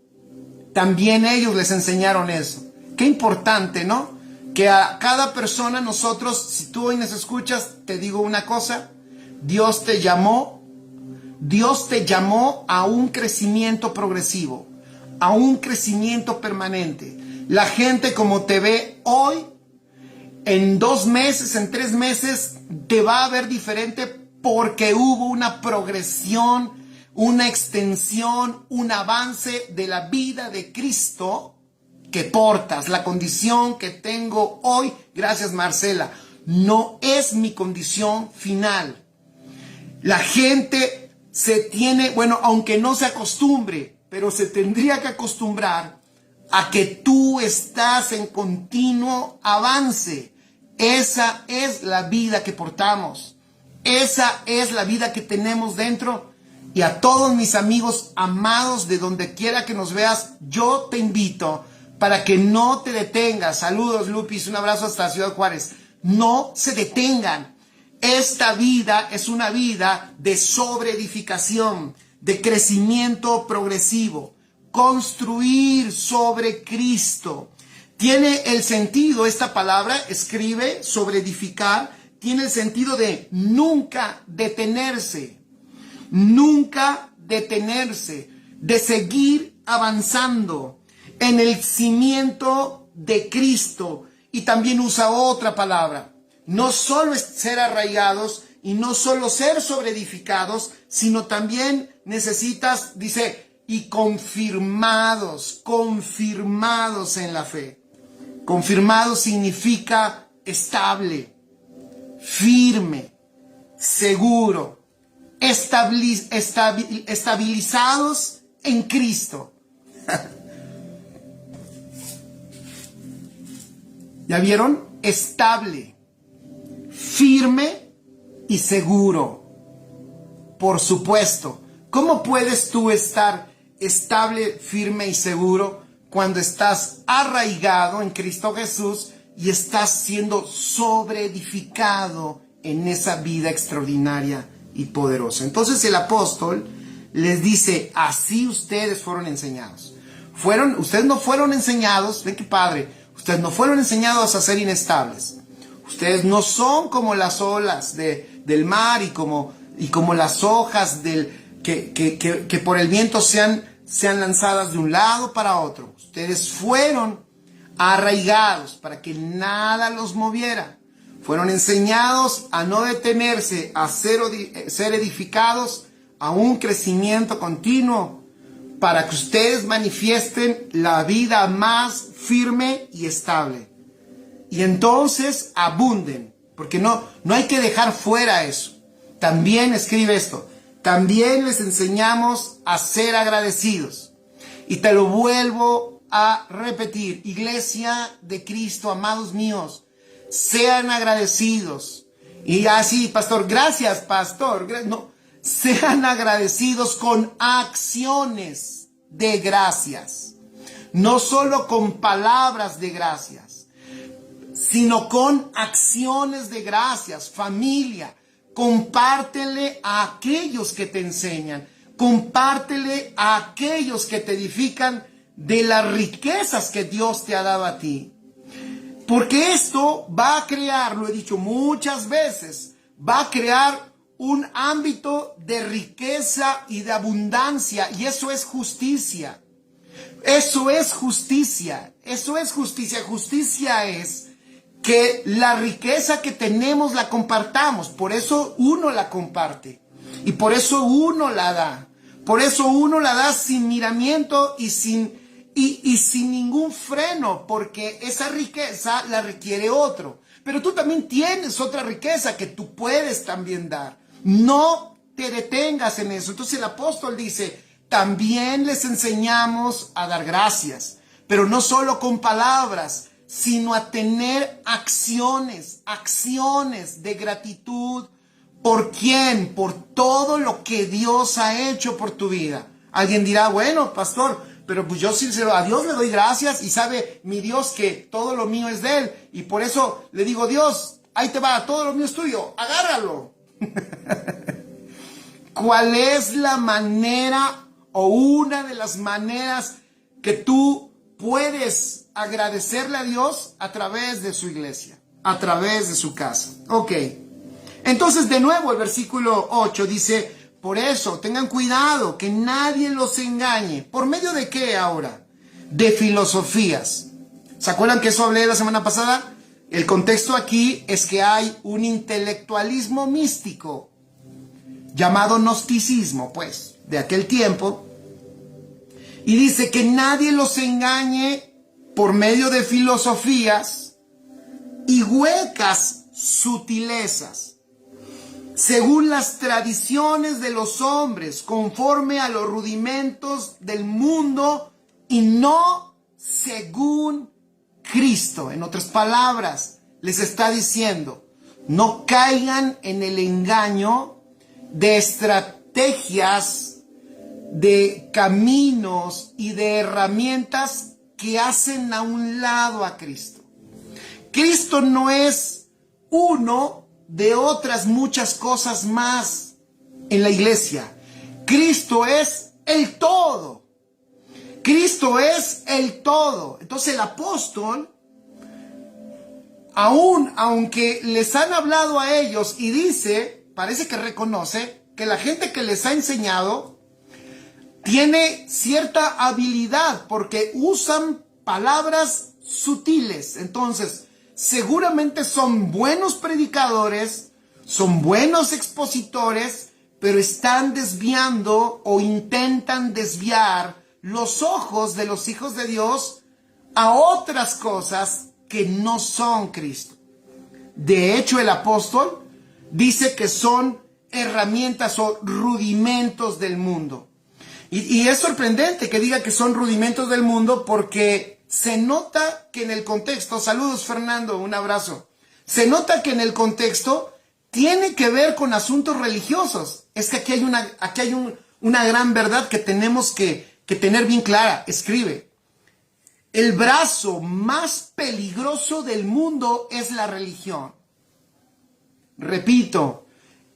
También ellos les enseñaron eso. Qué importante, ¿no? Que a cada persona nosotros, si tú hoy nos escuchas, te digo una cosa, Dios te llamó a un crecimiento progresivo, a un crecimiento permanente. La gente como te ve hoy, en 2 meses, en 3 meses, te va a ver diferente porque hubo una progresión, una extensión, un avance de la vida de Cristo que portas. La condición que tengo hoy, gracias Marcela, no es mi condición final. La gente aunque no se acostumbre, pero se tendría que acostumbrar a que tú estás en continuo avance. Esa es la vida que portamos. Esa es la vida que tenemos dentro. Y a todos mis amigos amados, de donde quiera que nos veas, yo te invito para que no te detengas. Saludos, Lupis, un abrazo hasta Ciudad Juárez. No se detengan. Esta vida es una vida de sobreedificación, de crecimiento progresivo. Construir sobre Cristo. Tiene el sentido, esta palabra, escribe, sobreedificar, tiene el sentido de nunca detenerse. Nunca detenerse, de seguir avanzando en el cimiento de Cristo. Y también usa otra palabra. No solo es ser arraigados y no solo ser sobreedificados, sino también necesitas, dice, y confirmados en la fe. Confirmado significa estable, firme, seguro, estabilizados en Cristo. ¿Ya vieron? Estable, firme y seguro. Por supuesto. ¿Cómo puedes tú estar estable, firme y seguro cuando estás arraigado en Cristo Jesús y estás siendo sobreedificado en esa vida extraordinaria y poderosa? Entonces el apóstol les dice, así ustedes fueron enseñados. Ustedes no fueron enseñados, ven qué padre, ustedes no fueron enseñados a ser inestables. Ustedes no son como las olas del mar y como las hojas que por el viento sean lanzadas de un lado para otro. Ustedes fueron arraigados para que nada los moviera. Fueron enseñados a no detenerse, a ser edificados a un crecimiento continuo para que ustedes manifiesten la vida más firme y estable. Y entonces abunden, porque no hay que dejar fuera eso. También escribe esto. También les enseñamos a ser agradecidos. Y te lo vuelvo a repetir. Iglesia de Cristo, amados míos, sean agradecidos. Y así, pastor, gracias, pastor. No, sean agradecidos con acciones de gracias. No solo con palabras de gracias, sino con acciones de gracias. Familia, compártele a aquellos que te enseñan. compártele a aquellos que te edifican de las riquezas que Dios te ha dado a ti. Porque esto va a crear, lo he dicho muchas veces, va a crear un ámbito de riqueza y de abundancia, y eso es justicia. Eso es justicia. Eso es justicia. Justicia es que la riqueza que tenemos la compartamos. Por eso uno la comparte. Y por eso uno la da. Por eso uno la da sin miramiento y sin ningún freno, porque esa riqueza la requiere otro. Pero tú también tienes otra riqueza que tú puedes también dar. No te detengas en eso. Entonces el apóstol dice, también les enseñamos a dar gracias, pero no solo con palabras, sino a tener acciones de gratitud. ¿Por quién? Por todo lo que Dios ha hecho por tu vida. Alguien dirá, bueno, pastor, pero pues yo sincero, a Dios le doy gracias y sabe mi Dios que todo lo mío es de Él. Y por eso le digo, Dios, ahí te va, todo lo mío es tuyo, agárralo. ¿Cuál es la manera o una de las maneras que tú puedes agradecerle a Dios? A través de su iglesia, a través de su casa. Ok. Entonces, de nuevo, el versículo 8 dice, por eso, tengan cuidado, que nadie los engañe. ¿Por medio de qué ahora? De filosofías. ¿Se acuerdan que eso hablé la semana pasada? El contexto aquí es que hay un intelectualismo místico, llamado gnosticismo, pues, de aquel tiempo. Y dice que nadie los engañe por medio de filosofías y huecas sutilezas, según las tradiciones de los hombres, conforme a los rudimentos del mundo y no según Cristo. En otras palabras, les está diciendo, no caigan en el engaño de estrategias, de caminos y de herramientas que hacen a un lado a Cristo. Cristo no es uno de otras muchas cosas más en la iglesia. Cristo es el todo. Cristo es el todo. Entonces el apóstol, aunque les han hablado a ellos y dice, parece que reconoce que la gente que les ha enseñado tiene cierta habilidad porque usan palabras sutiles. Entonces, seguramente son buenos predicadores, son buenos expositores, pero están desviando o intentan desviar los ojos de los hijos de Dios a otras cosas que no son Cristo. De hecho, el apóstol dice que son herramientas o rudimentos del mundo. Y es sorprendente que diga que son rudimentos del mundo porque se nota que en el contexto, saludos Fernando, un abrazo, se nota que en el contexto tiene que ver con asuntos religiosos. Es que aquí hay una gran verdad que tenemos que tener bien clara. Escribe, el brazo más peligroso del mundo es la religión. Repito,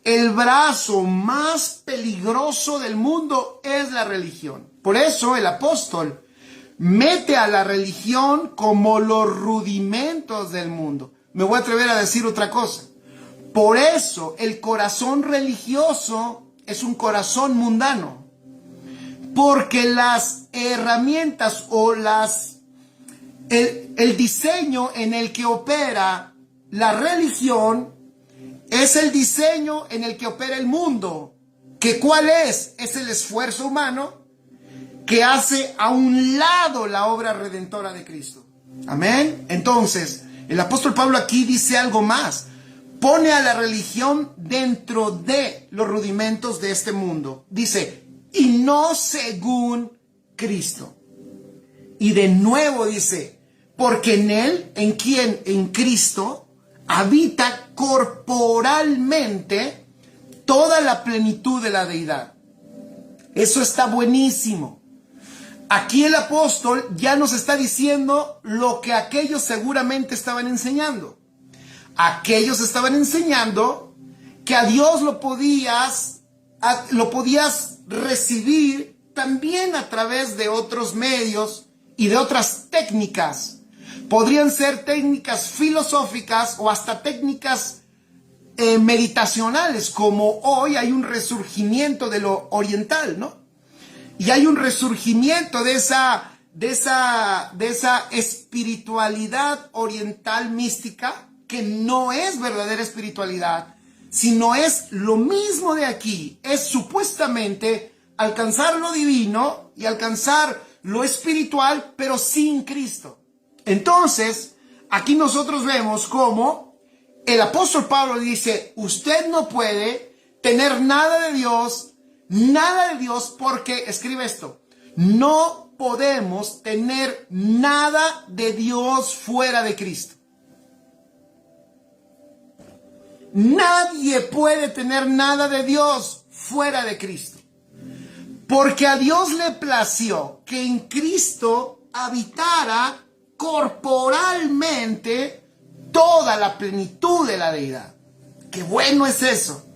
el brazo más peligroso del mundo es la religión. Por eso el apóstol mete a la religión como los rudimentos del mundo. Me voy a atrever a decir otra cosa. Por eso el corazón religioso es un corazón mundano. Porque las herramientas o el diseño en el que opera la religión es el diseño en el que opera el mundo. ¿Que cuál es? Es el esfuerzo humano que hace a un lado la obra redentora de Cristo. Amén. Entonces, el apóstol Pablo aquí dice algo más. Pone a la religión dentro de los rudimentos de este mundo. Dice, y no según Cristo. Y de nuevo dice, porque en Él, ¿en quién? En Cristo, habita corporalmente toda la plenitud de la deidad. Eso está buenísimo. Aquí el apóstol ya nos está diciendo lo que aquellos seguramente estaban enseñando. Aquellos estaban enseñando que a Dios lo podías recibir también a través de otros medios y de otras técnicas. Podrían ser técnicas filosóficas o hasta técnicas meditacionales, como hoy hay un resurgimiento de lo oriental, ¿no? Y hay un resurgimiento de esa espiritualidad oriental mística, que no es verdadera espiritualidad, sino es lo mismo de aquí. Es supuestamente alcanzar lo divino y alcanzar lo espiritual, pero sin Cristo. Entonces, aquí nosotros vemos cómo el apóstol Pablo dice, usted no puede tener nada de Dios, porque, escribe esto, no podemos tener nada de Dios fuera de Cristo. Nadie puede tener nada de Dios fuera de Cristo. Porque a Dios le plació que en Cristo habitara corporalmente toda la plenitud de la deidad. ¡Qué bueno es eso!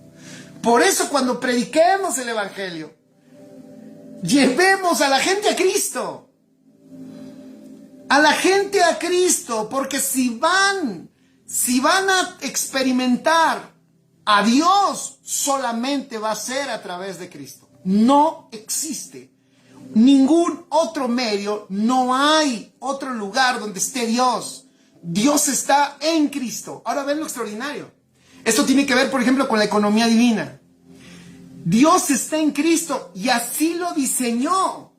Por eso cuando prediquemos el Evangelio, llevemos a la gente a Cristo. A la gente a Cristo, porque si van a experimentar a Dios, solamente va a ser a través de Cristo. No existe ningún otro medio, no hay otro lugar donde esté Dios. Dios está en Cristo. Ahora ven lo extraordinario. Esto tiene que ver, por ejemplo, con la economía divina. Dios está en Cristo y así lo diseñó.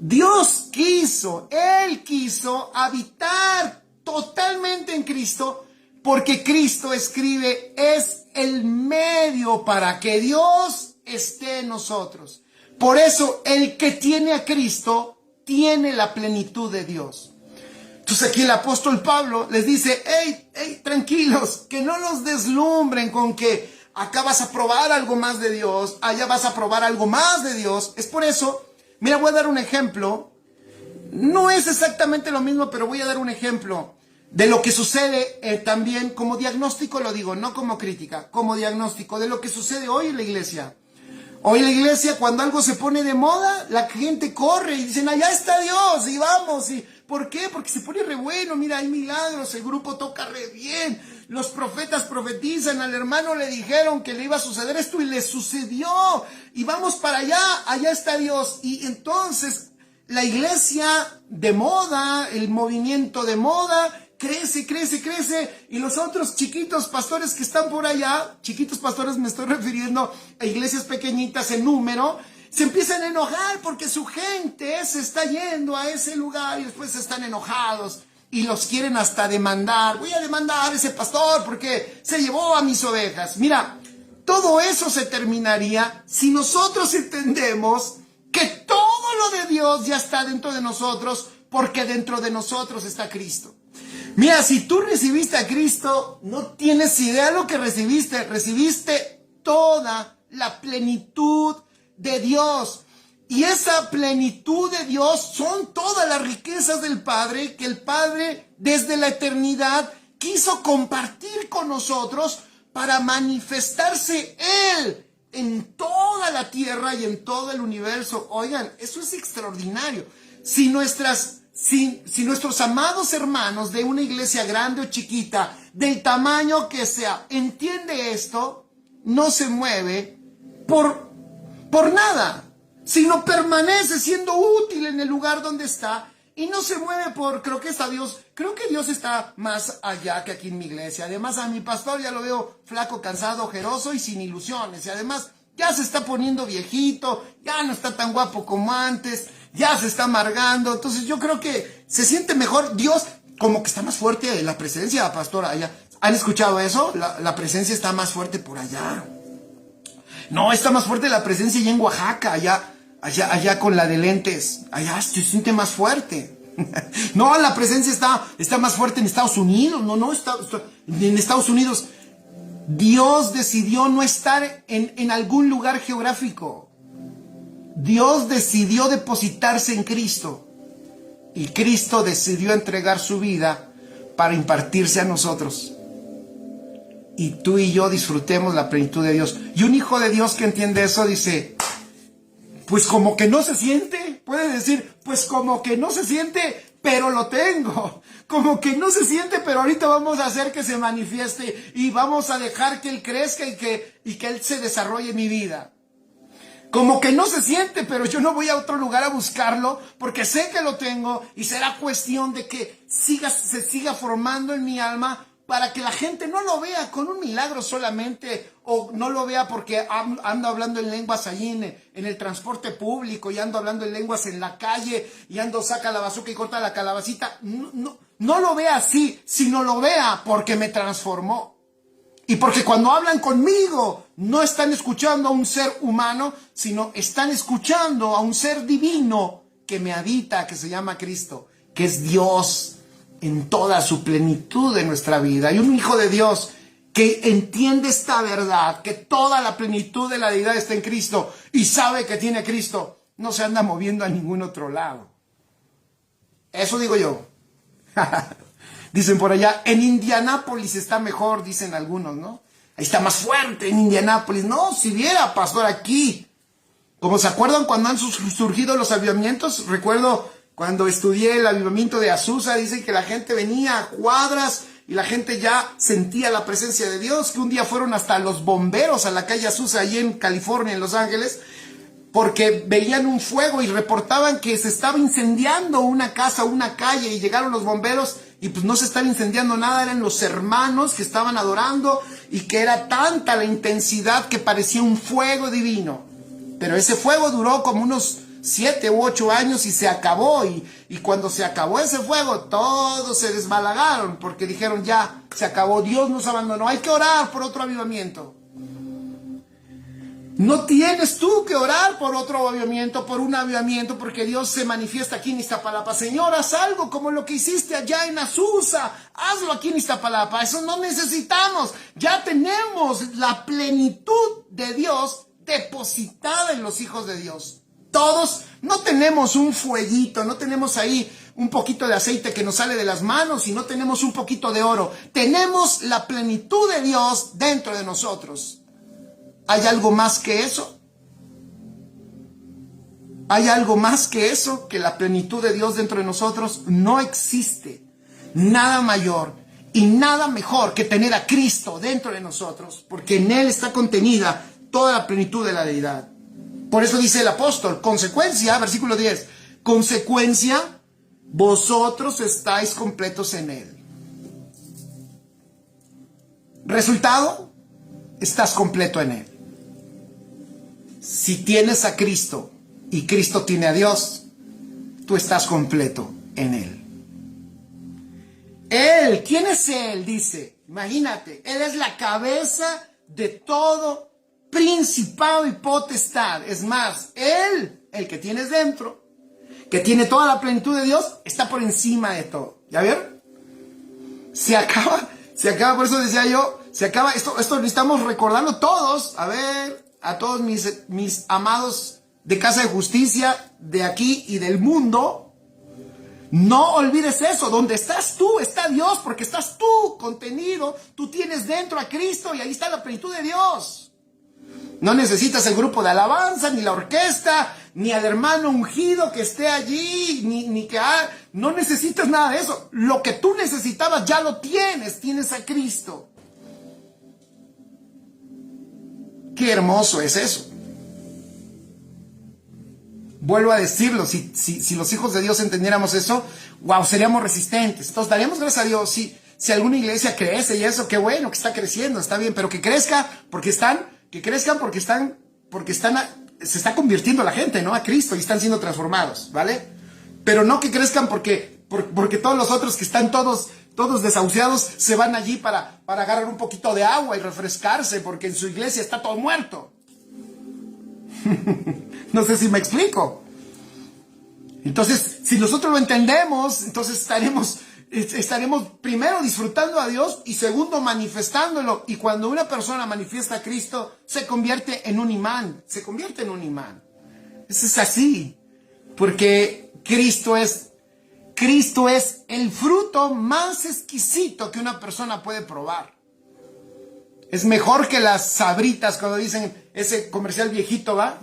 Dios quiso, Él quiso habitar totalmente en Cristo, porque Cristo, escribe, es el medio para que Dios esté en nosotros. Por eso el que tiene a Cristo tiene la plenitud de Dios. Entonces aquí el apóstol Pablo les dice, hey, tranquilos, que no nos deslumbren con que acá vas a probar algo más de Dios, allá vas a probar algo más de Dios. Es por eso, mira, voy a dar un ejemplo. No es exactamente lo mismo, pero voy a dar un ejemplo de lo que sucede también como diagnóstico, lo digo, no como crítica, como diagnóstico de lo que sucede hoy en la iglesia. Hoy en la iglesia, cuando algo se pone de moda, la gente corre y dicen, allá está Dios, y vamos. ¿Por qué? Porque se pone re bueno, mira, hay milagros, el grupo toca re bien, los profetas profetizan, al hermano le dijeron que le iba a suceder esto y le sucedió, y vamos para allá, allá está Dios. Y entonces la iglesia de moda, el movimiento de moda, crece, y los otros chiquitos pastores que están por allá, chiquitos pastores me estoy refiriendo a iglesias pequeñitas en número, se empiezan a enojar porque su gente se está yendo a ese lugar y después están enojados y los quieren hasta demandar. Voy a demandar a ese pastor porque se llevó a mis ovejas. Mira, todo eso se terminaría si nosotros entendemos que todo lo de Dios ya está dentro de nosotros, porque dentro de nosotros está Cristo. Mira, si tú recibiste a Cristo, no tienes idea de lo que recibiste. Recibiste toda la plenitud de Dios. Y esa plenitud de Dios son todas las riquezas del Padre, que el Padre desde la eternidad quiso compartir con nosotros para manifestarse Él en toda la tierra y en todo el universo. Oigan, eso es extraordinario. Si nuestros amados hermanos de una iglesia grande o chiquita, del tamaño que sea, entiende esto, no se mueve por nada, sino permanece siendo útil en el lugar donde está y no se mueve creo que Dios está más allá que aquí en mi iglesia. Además, a mi pastor ya lo veo flaco, cansado, ojeroso y sin ilusiones, y además ya se está poniendo viejito, ya no está tan guapo como antes, ya se está amargando. Entonces yo creo que se siente mejor. Dios como que está más fuerte, la presencia, pastor, allá. ¿Han escuchado eso? La presencia está más fuerte por allá. No, está más fuerte la presencia allá en Oaxaca, allá con la de lentes. Allá se siente más fuerte. No, la presencia está más fuerte en Estados Unidos. No, en Estados Unidos. Dios decidió no estar en algún lugar geográfico. Dios decidió depositarse en Cristo. Y Cristo decidió entregar su vida para impartirse a nosotros. Y tú y yo disfrutemos la plenitud de Dios. Y un hijo de Dios que entiende eso dice, Pues como que no se siente. Puede decir, pues como que no se siente, pero lo tengo. Como que no se siente, pero ahorita vamos a hacer que se manifieste y vamos a dejar que Él crezca y que Él se desarrolle en mi vida. Como que no se siente, pero yo no voy a otro lugar a buscarlo porque sé que lo tengo y será cuestión de que se siga formando en mi alma para que la gente no lo vea con un milagro solamente o no lo vea porque ando hablando en lenguas allí en el transporte público y ando hablando en lenguas en la calle y ando saca la bazooka y corta la calabacita. No lo vea así, sino lo vea porque me transformó. Y porque cuando hablan conmigo, no están escuchando a un ser humano, sino están escuchando a un ser divino que me habita, que se llama Cristo, que es Dios en toda su plenitud de nuestra vida. Y un hijo de Dios que entiende esta verdad, que toda la plenitud de la deidad está en Cristo y sabe que tiene Cristo, no se anda moviendo a ningún otro lado. Eso digo yo. Dicen por allá, en Indianápolis está mejor, dicen algunos, ¿no? Ahí está más fuerte en Indianápolis. No, si viera, pastor, aquí. Como se acuerdan cuando han surgido los avivamientos, recuerdo cuando estudié el avivamiento de Azusa, dicen que la gente venía a cuadras y la gente ya sentía la presencia de Dios, que un día fueron hasta los bomberos a la calle Azusa, allí en California, en Los Ángeles, porque veían un fuego y reportaban que se estaba incendiando una casa, una calle, y llegaron los bomberos y pues no se estaba incendiando nada, eran los hermanos que estaban adorando y que era tanta la intensidad que parecía un fuego divino. Pero ese fuego duró como unos 7 u 8 años y se acabó, y cuando se acabó ese fuego todos se desbalagaron porque dijeron ya, se acabó, Dios nos abandonó, hay que orar por otro avivamiento. No tienes tú que orar por otro avivamiento, por un avivamiento, porque Dios se manifiesta aquí en Iztapalapa. Señor, haz algo como lo que hiciste allá en Azusa. Hazlo aquí en Iztapalapa. Eso no necesitamos. Ya tenemos la plenitud de Dios depositada en los hijos de Dios. Todos no tenemos un fueguito, no tenemos ahí un poquito de aceite que nos sale de las manos y no tenemos un poquito de oro. Tenemos la plenitud de Dios dentro de nosotros. ¿Hay algo más que eso? ¿Hay algo más que eso? Que la plenitud de Dios dentro de nosotros. No existe nada mayor y nada mejor que tener a Cristo dentro de nosotros, porque en Él está contenida toda la plenitud de la deidad. Por eso dice el apóstol, consecuencia, versículo 10, consecuencia, vosotros estáis completos en Él. Resultado, estás completo en Él. Si tienes a Cristo y Cristo tiene a Dios, tú estás completo en Él. Él, ¿quién es Él? Dice, imagínate, Él es la cabeza de todo principado y potestad. Es más, Él, el que tienes dentro, que tiene toda la plenitud de Dios, está por encima de todo. ¿Ya vieron? Se acaba, por eso decía yo, se acaba, esto necesitamos recordarlo todos, a todos mis amados de Casa de Justicia, de aquí y del mundo. No olvides eso, donde estás tú, está Dios, porque estás tú contenido, tú tienes dentro a Cristo y ahí está la plenitud de Dios. No necesitas el grupo de alabanza, ni la orquesta, ni al hermano ungido que esté allí, no necesitas nada de eso. Lo que tú necesitabas ya lo tienes a Cristo. Qué hermoso es eso. Vuelvo a decirlo, si los hijos de Dios entendiéramos eso, wow, seríamos resistentes. Entonces daríamos gracias a Dios. Si alguna iglesia crece y eso, qué bueno, que está creciendo, está bien, pero que crezca porque se está convirtiendo la gente, ¿no? A Cristo y están siendo transformados, ¿vale? Pero no que crezcan porque todos los otros que están todos desahuciados se van allí para agarrar un poquito de agua y refrescarse porque en su iglesia está todo muerto. No sé si me explico. Entonces, si nosotros lo entendemos, entonces estaremos primero disfrutando a Dios y segundo manifestándolo. Y cuando una persona manifiesta a Cristo, se convierte en un imán. Eso es así. Porque Cristo es el fruto más exquisito que una persona puede probar. Es mejor que las sabritas cuando dicen ese comercial viejito, ¿va?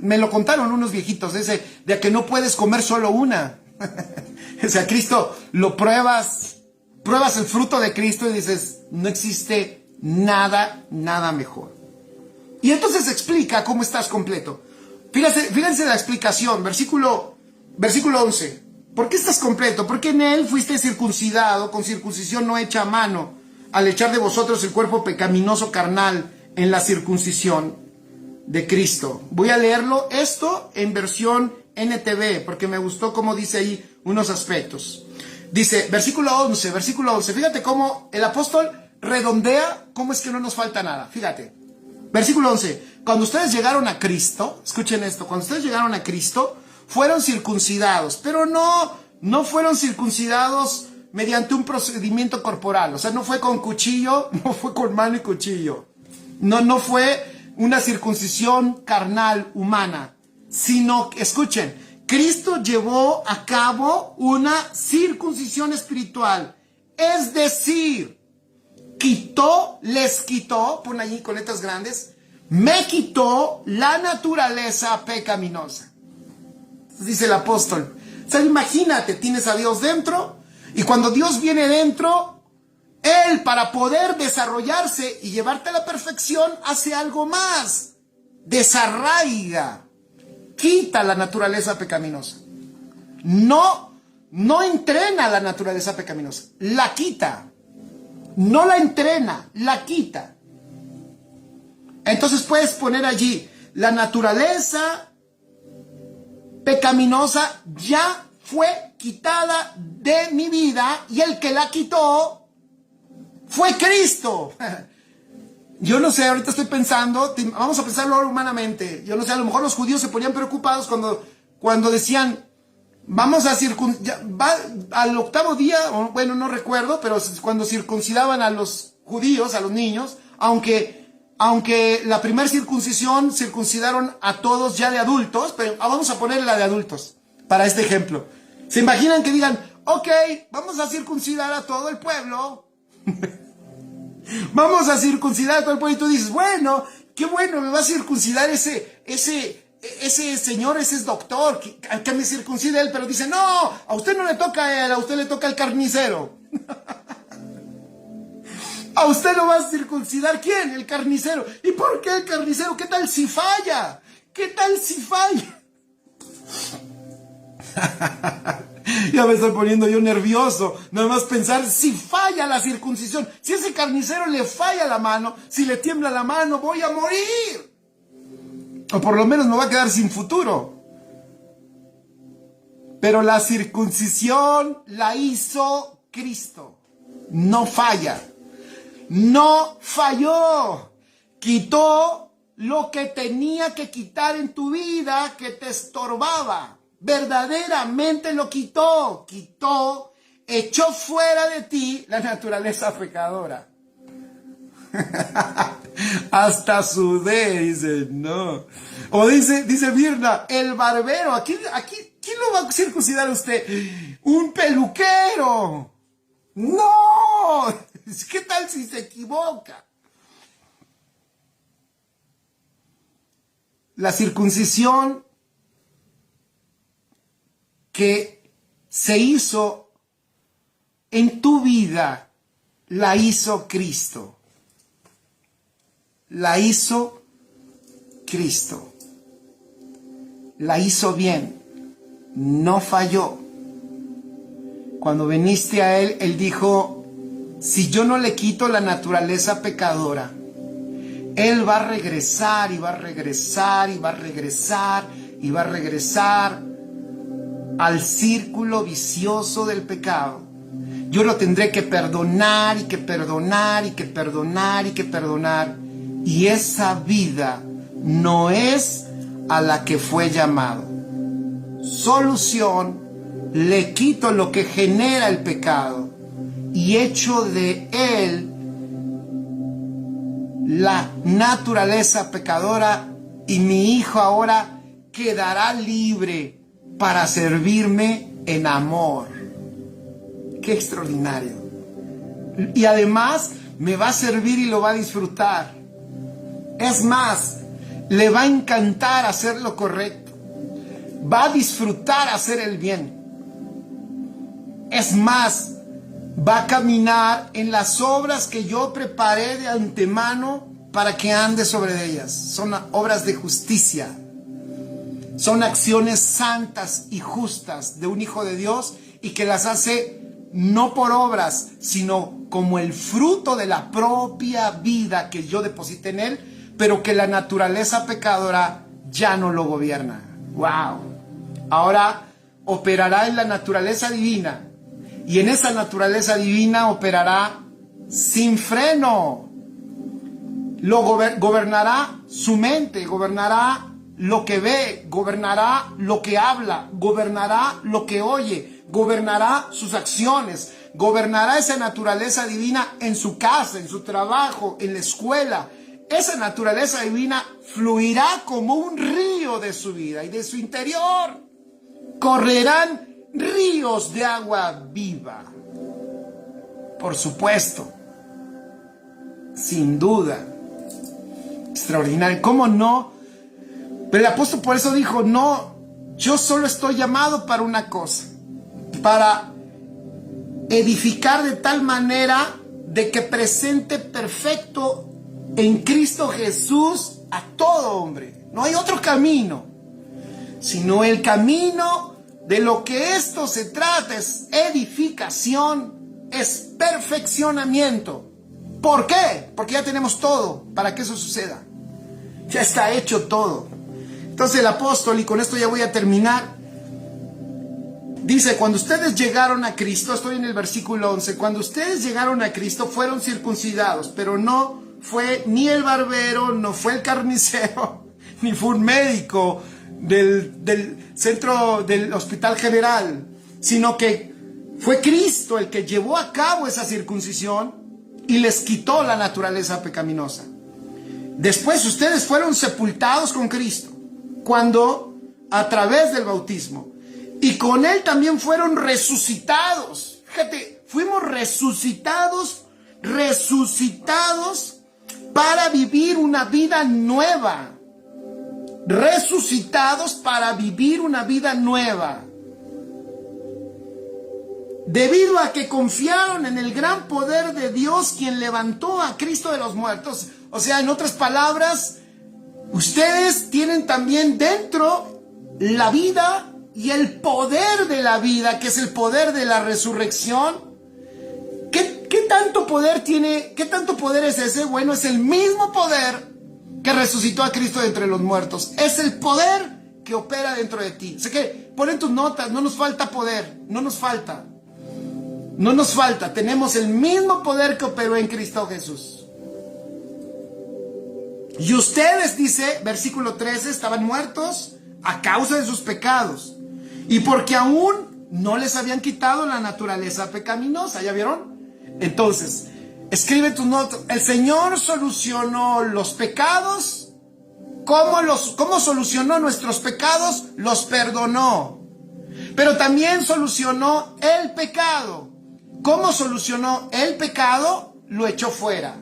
Me lo contaron unos viejitos, ese de que no puedes comer solo una. O sea, Cristo lo pruebas el fruto de Cristo y dices, no existe nada mejor. Y entonces explica cómo estás completo. Fíjense la explicación, versículo 11. ¿Por qué estás completo? Porque en él fuiste circuncidado con circuncisión no hecha a mano, al echar de vosotros el cuerpo pecaminoso carnal en la circuncisión de Cristo. Voy a leerlo esto en versión NTV, porque me gustó cómo dice ahí unos aspectos. Dice, versículo 11, fíjate cómo el apóstol redondea cómo es que no nos falta nada. Fíjate, versículo 11, cuando ustedes llegaron a Cristo, escuchen esto, cuando ustedes llegaron a Cristo, fueron circuncidados, pero no fueron circuncidados mediante un procedimiento corporal, o sea, no fue con cuchillo, no fue con mano y cuchillo, no fue una circuncisión carnal, humana, sino, escuchen, Cristo llevó a cabo una circuncisión espiritual, es decir, les quitó, pon allí con letras grandes, me quitó la naturaleza pecaminosa. Dice el apóstol. O sea, imagínate, tienes a Dios dentro, y cuando Dios viene dentro, Él, para poder desarrollarse y llevarte a la perfección, hace algo más. Desarraiga, quita la naturaleza pecaminosa. No entrena la naturaleza pecaminosa, la quita. No la entrena, la quita. Entonces puedes poner allí, la naturaleza pecaminosa ya fue quitada de mi vida, y el que la quitó fue Cristo. Yo no sé, ahorita estoy pensando, vamos a pensarlo ahora humanamente, yo no sé, a lo mejor los judíos se ponían preocupados cuando decían, vamos a circuncidar, al octavo día, bueno, no recuerdo, pero cuando circuncidaban a los judíos, a los niños, aunque la primera circuncidaron a todos ya de adultos, pero vamos a poner la de adultos para este ejemplo. ¿Se imaginan que digan, ok, vamos a circuncidar a todo el pueblo? Vamos a circuncidar a todo el pueblo, y tú dices, bueno, qué bueno, me va a circuncidar ese señor, ese es doctor, que me circuncide él, pero dice, no, a usted no le toca a él, a usted le toca al carnicero. A usted lo va a circuncidar, ¿quién? El carnicero. ¿Y por qué el carnicero? ¿Qué tal si falla? ¿Qué tal si falla? Ya me estoy poniendo yo nervioso, nada más pensar si falla la circuncisión, si ese carnicero le falla la mano, si le tiembla la mano, voy a morir. O por lo menos me va a quedar sin futuro. Pero la circuncisión la hizo Cristo. No falla. No falló. Quitó lo que tenía que quitar en tu vida que te estorbaba. Verdaderamente lo quitó. Echó fuera de ti la naturaleza pecadora. Hasta sudé, dice, no. O dice Mirna, el barbero, aquí, ¿quién lo va a circuncidar a usted? ¡Un peluquero! ¡No! ¿Qué tal si se equivoca? La circuncisión que se hizo en tu vida, la hizo Cristo. La hizo Cristo. La hizo bien. No falló. Cuando viniste a Él, Él dijo, si yo no le quito la naturaleza pecadora, Él va a regresar y va a regresar y va a regresar y va a regresar al círculo vicioso del pecado. Yo lo tendré que perdonar y que perdonar y que perdonar y que perdonar. Y esa vida no es a la que fue llamado. Solución, le quito lo que genera el pecado y echo de él la naturaleza pecadora, y mi hijo ahora quedará libre para servirme en amor. ¡Qué extraordinario! Y además me va a servir y lo va a disfrutar. Es más, le va a encantar hacer lo correcto, va a disfrutar hacer el bien. Es más, va a caminar en las obras que yo preparé de antemano para que ande sobre ellas. Son obras de justicia, son acciones santas y justas de un hijo de Dios, y que las hace no por obras, sino como el fruto de la propia vida que yo deposité en él, pero que la naturaleza pecadora ya no lo gobierna. ¡Wow! Ahora operará en la naturaleza divina, y en esa naturaleza divina operará sin freno. Lo gobernará su mente, gobernará lo que ve, gobernará lo que habla, gobernará lo que oye, gobernará sus acciones, gobernará esa naturaleza divina en su casa, en su trabajo, en la escuela. Esa naturaleza divina fluirá como un río de su vida, y de su interior correrán ríos de agua viva. Por supuesto, sin duda, extraordinario. ¿Cómo no? Pero el apóstol por eso dijo: no, yo solo estoy llamado para una cosa, para edificar de tal manera de que presente perfecto en Cristo Jesús a todo hombre. No hay otro camino, sino el camino de lo que esto se trata es edificación, es perfeccionamiento. ¿Por qué? Porque ya tenemos todo para que eso suceda. Ya está hecho todo. Entonces el apóstol, y con esto ya voy a terminar, dice: cuando ustedes llegaron a Cristo, estoy en el versículo 11, cuando ustedes llegaron a Cristo fueron circuncidados, pero no fue ni el barbero, no fue el carnicero, ni fue un médico del centro del hospital general, sino que fue Cristo el que llevó a cabo esa circuncisión y les quitó la naturaleza pecaminosa. Después ustedes fueron sepultados con Cristo, cuando a través del bautismo, y con él también fueron resucitados. Fíjate, fuimos resucitados para vivir una vida nueva. Resucitados para vivir una vida nueva. Debido a que confiaron en el gran poder de Dios, quien levantó a Cristo de los muertos. O sea, en otras palabras, ustedes tienen también dentro la vida y el poder de la vida, que es el poder de la resurrección. ¿Qué tanto poder tiene? ¿Qué tanto poder es ese? Bueno, es el mismo poder que resucitó a Cristo de entre los muertos. Es el poder que opera dentro de ti. Así que pon en tus notas: no nos falta poder, no nos falta. No nos falta, tenemos el mismo poder que operó en Cristo Jesús. Y ustedes, dice, versículo 13, estaban muertos a causa de sus pecados, y porque aún no les habían quitado la naturaleza pecaminosa. ¿Ya vieron? Entonces, escribe tus notas. El Señor solucionó los pecados. ¿Cómo solucionó nuestros pecados? Los perdonó. Pero también solucionó el pecado. ¿Cómo solucionó el pecado? Lo echó fuera.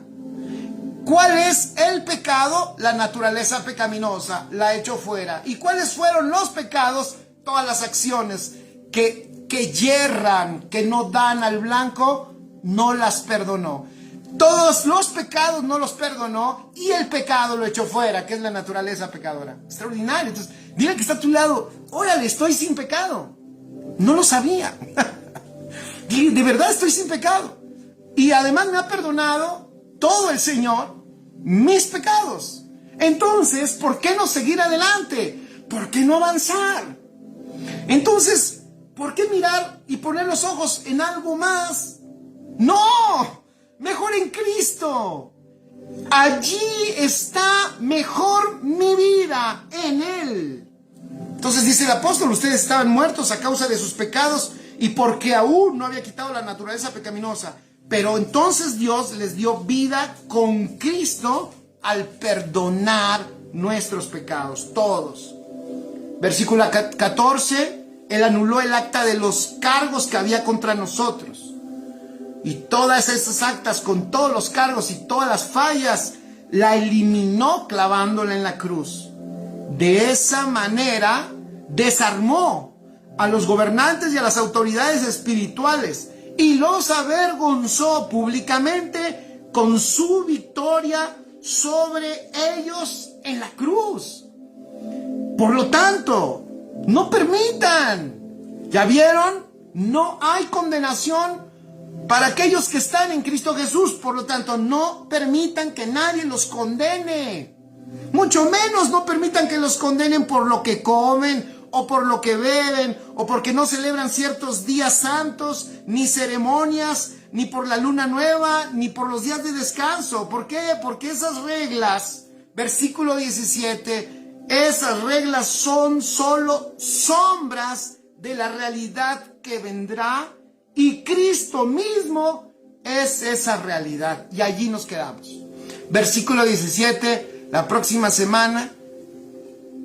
¿Cuál es el pecado? La naturaleza pecaminosa, la echó fuera. ¿Y cuáles fueron los pecados? Todas las acciones que yerran, que no dan al blanco, no las perdonó. Todos los pecados no los perdonó, y el pecado lo echó fuera, que es la naturaleza pecadora. Extraordinario. Entonces, dile que está a tu lado: órale, estoy sin pecado. No lo sabía. De verdad estoy sin pecado. Y además me ha perdonado todo el Señor mis pecados. Entonces, ¿por qué no seguir adelante? ¿Por qué no avanzar? Entonces, ¿por qué mirar y poner los ojos en algo más? No, mejor en Cristo. Allí está mejor mi vida, en Él. Entonces dice el apóstol: ustedes estaban muertos a causa de sus pecados, y porque aún no había quitado la naturaleza pecaminosa. Pero entonces Dios les dio vida con Cristo al perdonar nuestros pecados, todos. Versículo 14, Él anuló el acta de los cargos que había contra nosotros. Y todas esas actas, con todos los cargos y todas las fallas, la eliminó clavándola en la cruz. De esa manera desarmó a los gobernantes y a las autoridades espirituales y los avergonzó públicamente con su victoria sobre ellos en la cruz. Por lo tanto, no permitan. ¿Ya vieron? No hay condenación para aquellos que están en Cristo Jesús. Por lo tanto, no permitan que nadie los condene. Mucho menos no permitan que los condenen por lo que comen o por lo que beben o porque no celebran ciertos días santos, ni ceremonias, ni por la luna nueva, ni por los días de descanso. ¿Por qué? Porque esas reglas, versículo 17, esas reglas son solo sombras de la realidad que vendrá, y Cristo mismo es esa realidad. Y allí nos quedamos. Versículo 17, la próxima semana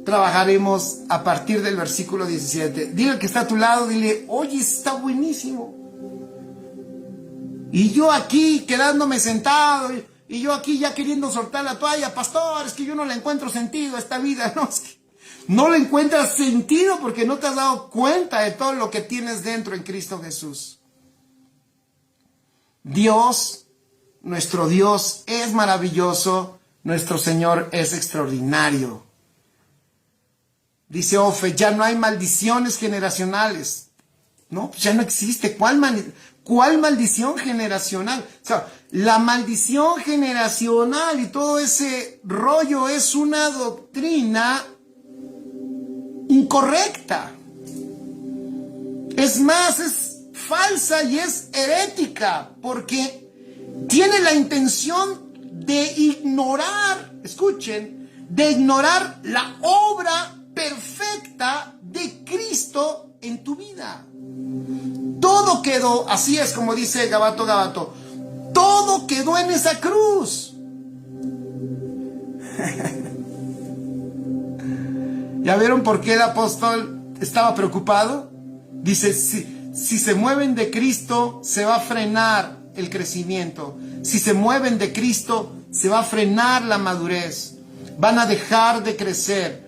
trabajaremos a partir del versículo 17. Dile al que está a tu lado, dile, oye, está buenísimo. Y yo aquí quedándome sentado, y yo aquí ya queriendo soltar la toalla. Pastor, es que yo no le encuentro sentido a esta vida. No, es que no le encuentras sentido porque no te has dado cuenta de todo lo que tienes dentro en Cristo Jesús. Dios, nuestro Dios es maravilloso, nuestro Señor es extraordinario. Dice Ofe, ya no hay maldiciones generacionales. No, pues ya no existe. ¿Cuál maldición generacional? O sea, la maldición generacional y todo ese rollo es una doctrina incorrecta. Es más, es falsa y es herética porque tiene la intención de ignorar, escuchen, de ignorar la obra perfecta de Cristo en tu vida. Todo quedó, así es como dice Gabato, todo quedó en esa cruz. ¿Ya vieron por qué el apóstol estaba preocupado? Dice, si se mueven de Cristo, se va a frenar el crecimiento. Si se mueven de Cristo, se va a frenar la madurez. Van a dejar de crecer.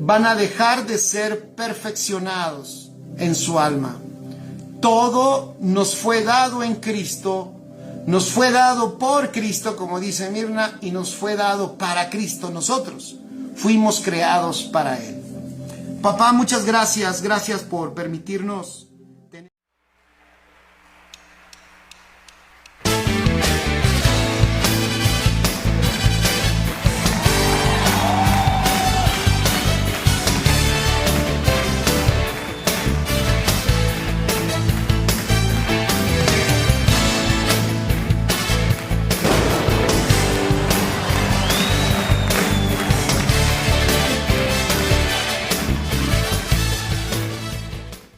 Van a dejar de ser perfeccionados en su alma. Todo nos fue dado en Cristo, nos fue dado por Cristo, como dice Mirna, y nos fue dado para Cristo. Nosotros fuimos creados para Él. Papá, muchas gracias. Gracias por permitirnos